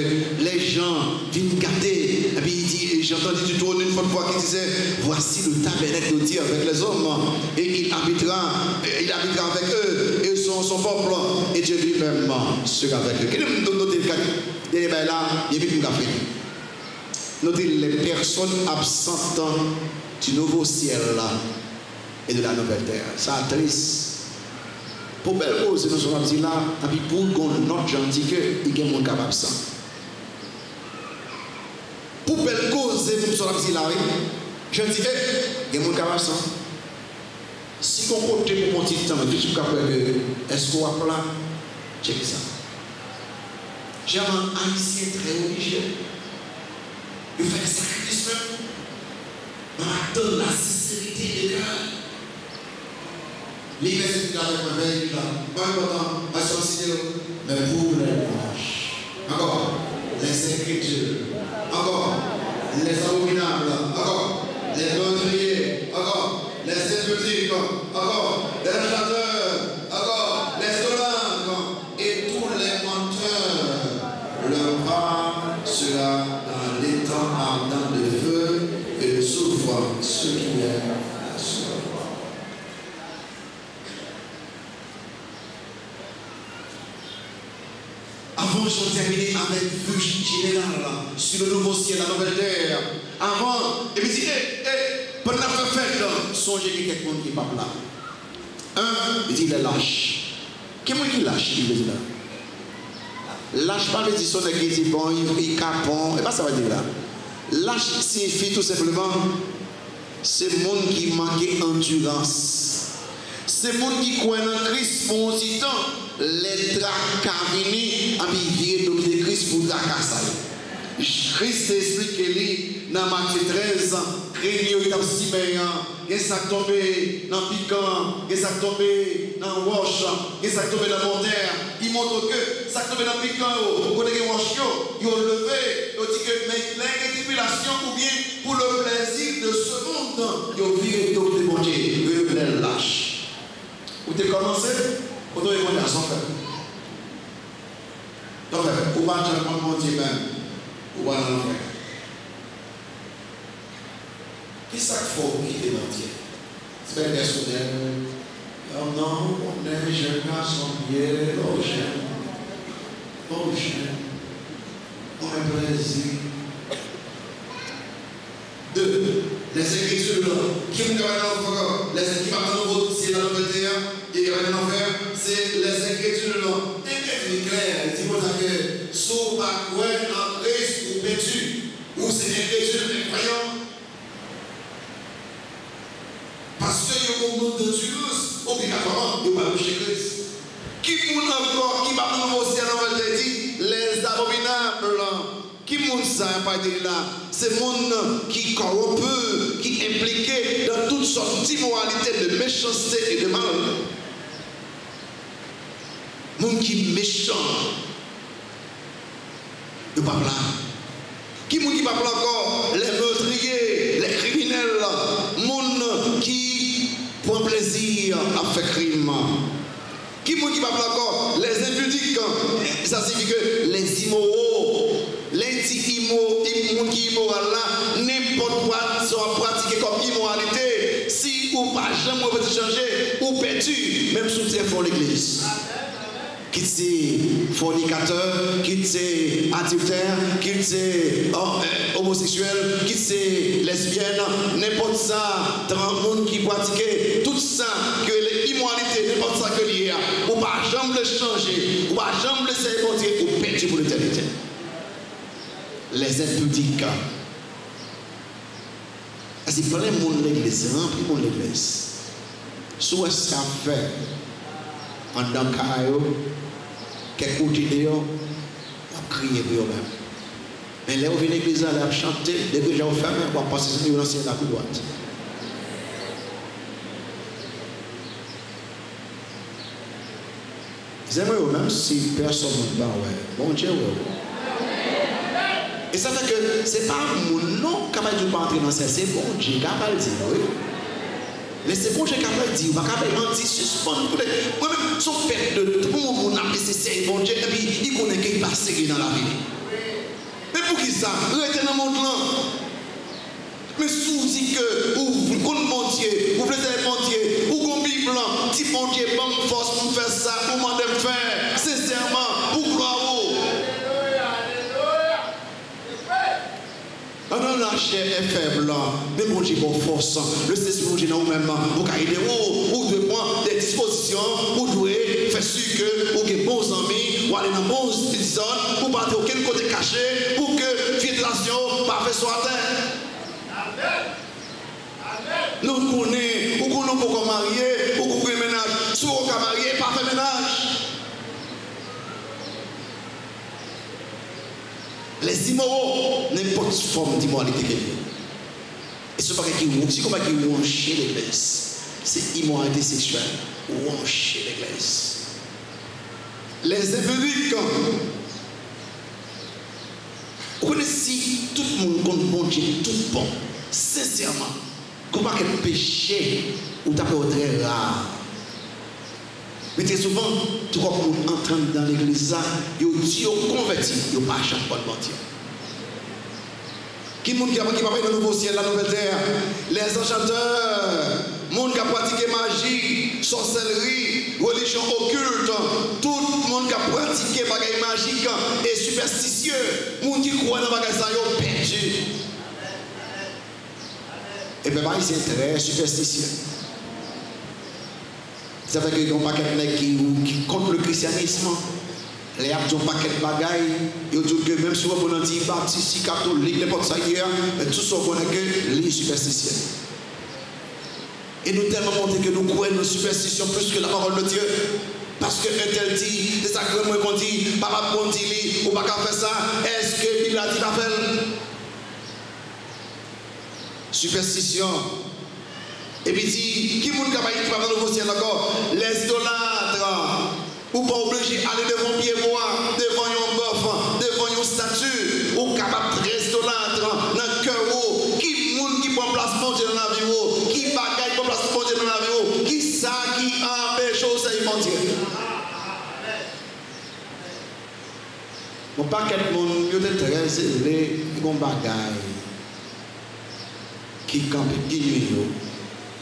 les gens viennent garder. Et puis, j'entends dire du tour une fois qui disait voici le tabernacle de Dieu avec les hommes. Et il habitera avec eux. Et son peuple. Et Dieu lui-même sera avec eux. Quel est notre cas? Et bien là, il y a plus de café. Notez les personnes absentes du nouveau ciel là et de la nouvelle terre. Ça triste. Pour belle cause, nous sommes dit là, et puis pour notre gens dit que il y a un monde capable ça. Pour belle cause, nous sommes dit là, je dis, il y a un monde capable ça. Si on compte pour mon petit temps, je suis capable de, est-ce qu'on va là? Check ça. J'ai un haïtien très religieux. Il fait des sacrifices même. Dans la sincérité de cœur. L'université avec ma veille, pas important, pas sensible, mais pour les louanges. Encore, les écritures. Encore, les abominables. Encore, les meurtriers. Encore, les impudiques. Encore, les chanteurs. Encore, les solanges. Et tous les menteurs. Leur part sera dans l'étang ardent de feu et de soufre, ce qui est la soif. Avant, je terminer avec vue générale sur le nouveau ciel, la nouvelle terre. Avant, et puis dit, pendant la fête, songez qu'il y a quelqu'un qui n'est pas là. Il dit, il est lâche. Qu'est-ce qui lâche, il veut dire là? Lâche pas veut dire son qui dit bon, il capon, et pas ça va dire là. Lâche signifie tout simplement, c'est le monde qui manque endurance. C'est le monde qui croit en Christ pour un petit temps. Les dracavini a viré dominer Christ pour dracassaille. Christ explique que dans Matthieu 13, craignez il y a si bien, il s'est tombé dans piquant, il s'est tombé dans roche, il s'est tombé dans montagne. Il montre que ça tombé dans piquant, vous connaissez roche, il a levé, il dit que l'intribulation ou bien pour le plaisir de ce monde, il a viré dominer mon Dieu, il est lâche. Vous avez commencé? Vous devez demander à son frère. Donc, vous ne pouvez pas mon Dieu même. Vous allez dans le frère. Qu'est-ce qu'il faut quitter mon Dieu? C'est bien personnel. Oh non, on est jeune garçon, bien, oh jeune. Oh jeune. On a plaisir. Deux, les écritures, qui vous gardent encore, les écritures qui vous c'est la nouvelle terre, et l'enfer, c'est les écritures. Écrit clair, il dit que sous ma couenne en Christ ou pétu, ou c'est l'écriture des croyants. Parce que il y a un monde de Toulouse, obligatoirement, il ne va pas chez Christ. Qui moun encore, qui va nous aussi à l'envers dit, les abominables. Qui moun ça pas dire là? C'est monde qui corrompt, qui est impliqué dans toutes sortes d'immoralités, de méchanceté et de mal. Monde qui est méchant. De pas là. Qui moun qui pas encore? Les meurtriers, les criminels, monde qui prend plaisir à faire crime. Qui moun qui pas encore? Les impudiques. Ça signifie que les immoraux. Les immoral là, n'importe quoi soit pratiqué comme immoralité. Si ou pas jamais vous pouvez changer, ou perdu, même sous tes fonds l'église. Qui c'est fornicateur, qui c'est adultère, qui c'est homosexuel, qui c'est lesbienne, n'importe ça, dans le monde qui pratique tout ça, que l'immoralité, n'importe ça que lié, ou pas jamais jamais changer, ou pas jamais laisser bon Dieu ou perdu pour l'éternité. Les impudiques. Parce qu'il plein de monde l'église, rempli de l'église. Soit ça fait en dans caillou, quelques côtés dehors, on crie pour eux-mêmes. Mais là où vient l'église, elle a chanté, dès que j'ai fermé, on va passer sur l'ancien la coup droite. J'aimerais même si personne ne va, bon Dieu, et ça fait que ce n'est pas mon nom qui va entrer dans ça, c'est bon Dieu qui va le dire, oui. Mais c'est bon Dieu qui va le dire, il va mentir, suspendre. Moi-même, son père de tout le monde a laissé c'est bon Dieu, et puis il connaît qu'il passe dans la vie. Mais pour qui ça? Restez dans le monde là. Mais sous dit que vous connaissez mon Dieu, vous voulez mon Dieu, vous connaissez Bible, si mon Dieu bonne force pour faire ça, pour m'en faire, sincèrement, pour gloire. Non, la chair est faible, mais mon Dieu, bon force, le Seigneur, mon Dieu, nous-mêmes, pour aider vous devez prendre des dispositions, vous devez faire sûr que vous avez bons amis, ou aller dans bonnes zones, pour ne pas avoir aucun côté caché, pour que filtration ne pas faire soit terre. Nous connaissons, nous connaissons pour marier, pour couper ménage, si vous marier, pas faire ménage. Les immoraux, n'importe forme d'immoralité. Et ce n'est pas qui vont chez l'église. C'est immoralité sexuelle. Ou chez l'église. Les impudiques. Vous connaissez si tout le monde compte bon Dieu, tout bon, sincèrement, comment quel péché ou t'as pas très rare. Mais très souvent, tout le monde entend dans l'église, ils disent converti, ils ne pas chaque fois de mentir. Qui est-ce qui va parler dans le nouveau ciel, la nouvelle terre? Les enchanteurs, les gens qui ont pratiqué magie, sorcellerie, religion occulte, tout le monde qui a pratiqué des bagages magiques et superstitieux, les gens qui croient dans les bagages, ils ont perdu. Et bien, c'est très superstitieux. Ça fait qu'il y a un paquet de mecs qui contre le christianisme. Les gens ont un paquet de bagailles. Ils disent que même si on dit baptiste, catholique, n'importe ça hier, tout ça on connaît que les superstitieux. Et nous tellement montré que nous croyons nos superstitions plus que la parole de Dieu. Parce que un tel dit, des sacrements qu'on dit, papa qu'on dit, ou pas qu'à faire ça, est-ce que la Bible a dit la faire? Superstition. Et puis dit, qui moun kapay qui va dans le nouveau ciel encore? Les idolâtres. Ou pas obligé d'aller devant pied moi, devant un boeuf, devant une statue. Ou capable de rester idolâtre dans le cœur. Qui moun qui prend place pour Dieu dans la vie? Qui bagaille prend place pour Dieu dans la vie? Qui ça qui empêche c'est mon Dieu? Mon paquet de monde, il est très élevé, il y a un bagaille qui campe, qui nuit.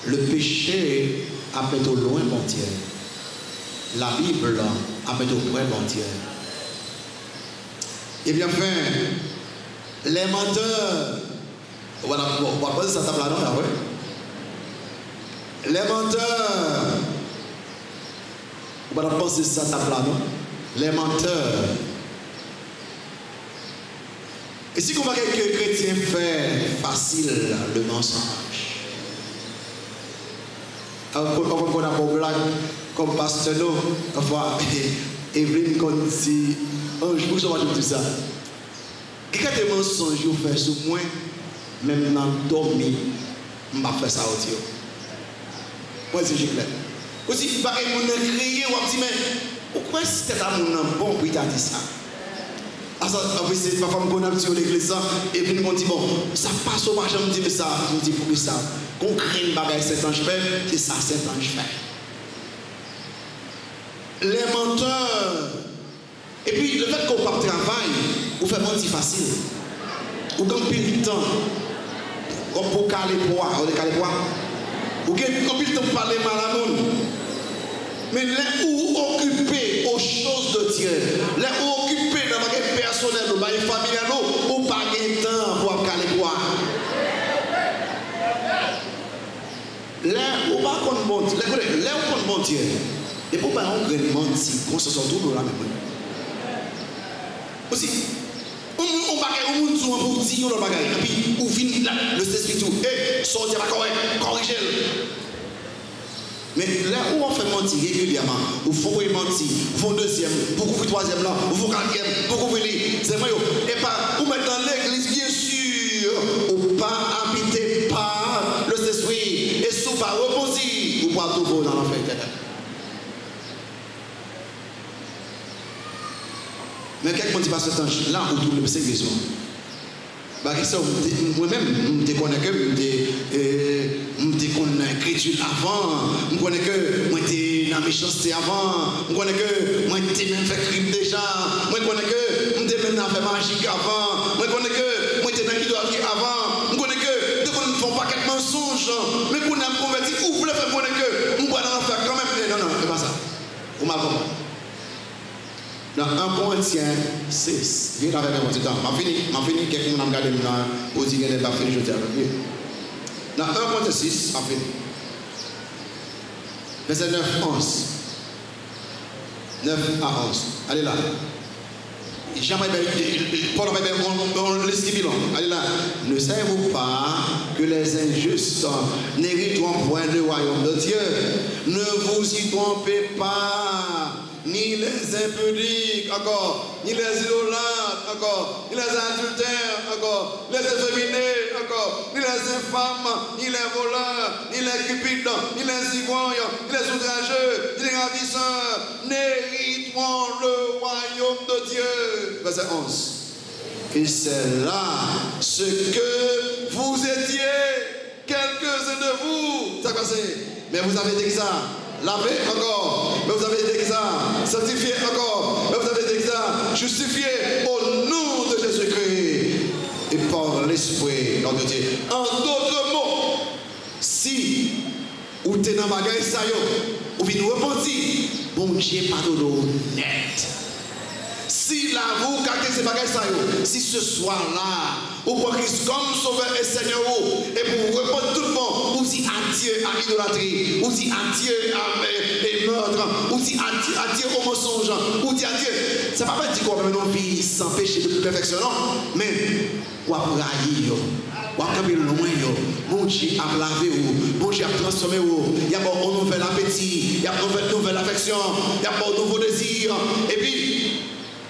Le péché a fait au loin, mon Dieu. La Bible a fait au loin, mon Dieu. Et bien, enfin, les menteurs, voilà, on va poser ça table là, oui. Les menteurs, on va poser ça table là, les menteurs. Et si on va quelques chrétiens faire facile le mensonge. Alors, on a une blague comme pasteur, parfois, Evelyne, quand dit, oh, je vous en tout ça. Quand des mensonges vous faites sur moi, même dans le dormir, je ne vais pas faire ça au Dieu. Moi, c'est clair. Aussi, il va crier, on va dire, mais pourquoi c'était un bon pour dire ça? Après, c'est ma femme qu'on a dit à l'église, et puis nous dit, bon, ça passe au marché, je me dis, mais ça, je me dis, pour ça, qu'on crée une bagaille, c'est un fait, c'est ça, c'est un fait. Les menteurs, et puis le fait qu'on ne pas travailler, on fait mentir facile. Ou quand pile de temps, on peut caler poids, on est calé poids. Ou quand pile de temps pour parler mal à monde. Mais les ou occupés aux choses de Dieu, les ou occupés dans le personnel, dans le familial, ou pas de temps pour caler poids. Les ou pas qu'on monte, les ou qu'on monte Dieu. Et pour pas un grand menti, qu'on se sort tout là même. Aussi, on bagaille, on dit pour dire le bagaille. Et puis, on vient là, le esprit tout. Eh, sortez pas correct, corrigez-le. Mais là où on fait mentir régulièrement, ou faut mentir, faut deuxième, pour couvrir troisième là, ou faut quatrième, pour couvrir les. C'est moi, et pas, ou mettre dans l'église, bien sûr, ou pas habiter par le Saint-Esprit, et sous pas reposer, ou pas tout beau dans l'enfer. Mais quelqu'un dit pas ce temps là, on trouve le Saint-Esprit. Moi-même, je connais que je connais l'écriture avant, je connais que moi j'étais dans la méchanceté avant, je connais que moi j'étais même fait crime déjà, je connais que je j'étais même dans la magique avant, je connais que moi j'étais dans l'idolâtrie avant, je connais que je ne fais pas quelques mensonges, mais qu'on a converti, ou vous voulez faire connaître que je vais dans l'enfer quand même. Non, c'est pas ça. Vous m'avez compris. Dans 1 Corinthiens 6, viens avec moi, je fini, quelqu'un m'a regardé pour dire qu'il n'est pas fini, je dis dans 1 Corinthiens 6, je fini. Verset 9, 11. 9 à 11. Allez là. Paul on l'esquive. Allez là. Ne savez-vous pas que les injustes n'hériteront point le royaume de Dieu? Ne vous y trompez pas. Ni les impudiques, encore, ni les idolâtres, encore, ni les adultères, encore, les efféminés, encore, ni les infâmes, ni les voleurs, ni les cupides, ni les ivoires, ni les outrageux, ni les ravisseurs, n'hériteront le royaume de Dieu. Verset 11. Et c'est là ce que vous étiez, quelques-uns de vous. Ça passe. Mais vous avez dit ça. Lavé encore, mais vous avez été ça, sanctifié encore, mais vous avez été ça, justifié au nom de Jésus-Christ et par l'Esprit de Dieu. En d'autres mots, si vous êtes dans la bagaille, ou vous repentir, bon Dieu pardonne net. Si là vous gardez ces bagages, si ce soir-là, vous prenez Christ comme sauveur et Seigneur, et pour répondre tout le monde, vous dites adieu à l'idolâtrie, vous dites adieu à meurtre, vous dites adieu au mensonge, vous dites adieu. Ça ne va pas dire qu'on va une vie sans péché de perfection, non, mais vous avez raillé, vous avez loin, mon Dieu a lavé, mon Dieu a transformé, il y a un nouvel appétit, il y a une nouvelle affection, il y a un nouveau désir, et puis,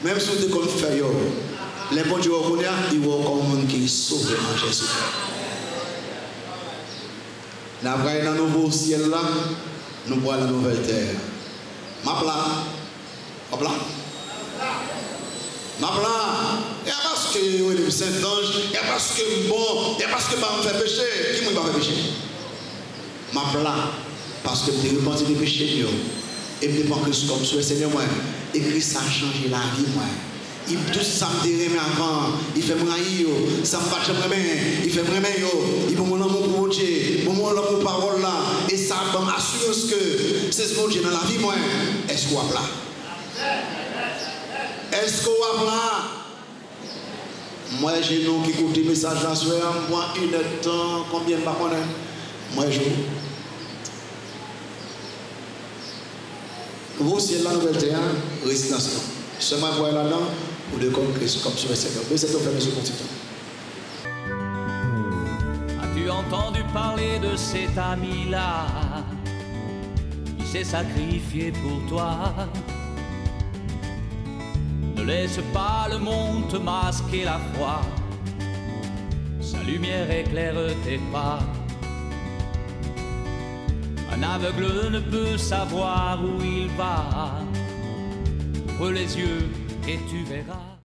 même si vous êtes comme fait, les bons dieux reconnaissent, ils vont comme un monde qui est sauvé en Jésus. Nous avons un nouveau ciel là, nous voyons la nouvelle terre. Ma plan. Et parce que le Saint-Ange, et parce que bon, et parce que je fais péché, qui m'a fait péché? Ma plan, parce que je suis repenti des péchés. Et je prends Christ comme le Seigneur, et Christ a changé la vie, moi. Tout ça me déremet avant, il fait me railler, ça me bat il fait me remettre, il peut mon amour pour Dieu, mon amour pour parole là, et ça m'assure que c'est ce que Dieu dans la vie, moi. Est-ce qu'on va là? Est-ce qu'on va là? Moi, j'ai nous qui écoutent les messages là, moi, une heure de temps, combien de temps? Moi, je. Vous, c'est la nouvelle terre, résidence. Seulement pour aller là-dedans, ou de comme Christ, comme sur le Seigneur. Mais c'est tout fait, monsieur Continent. As-tu entendu parler de cet ami-là qui s'est sacrifié pour toi? Ne laisse pas le monde te masquer la foi. Sa lumière éclaire tes pas. Un aveugle ne peut savoir où il va. Ouvre les yeux et tu verras.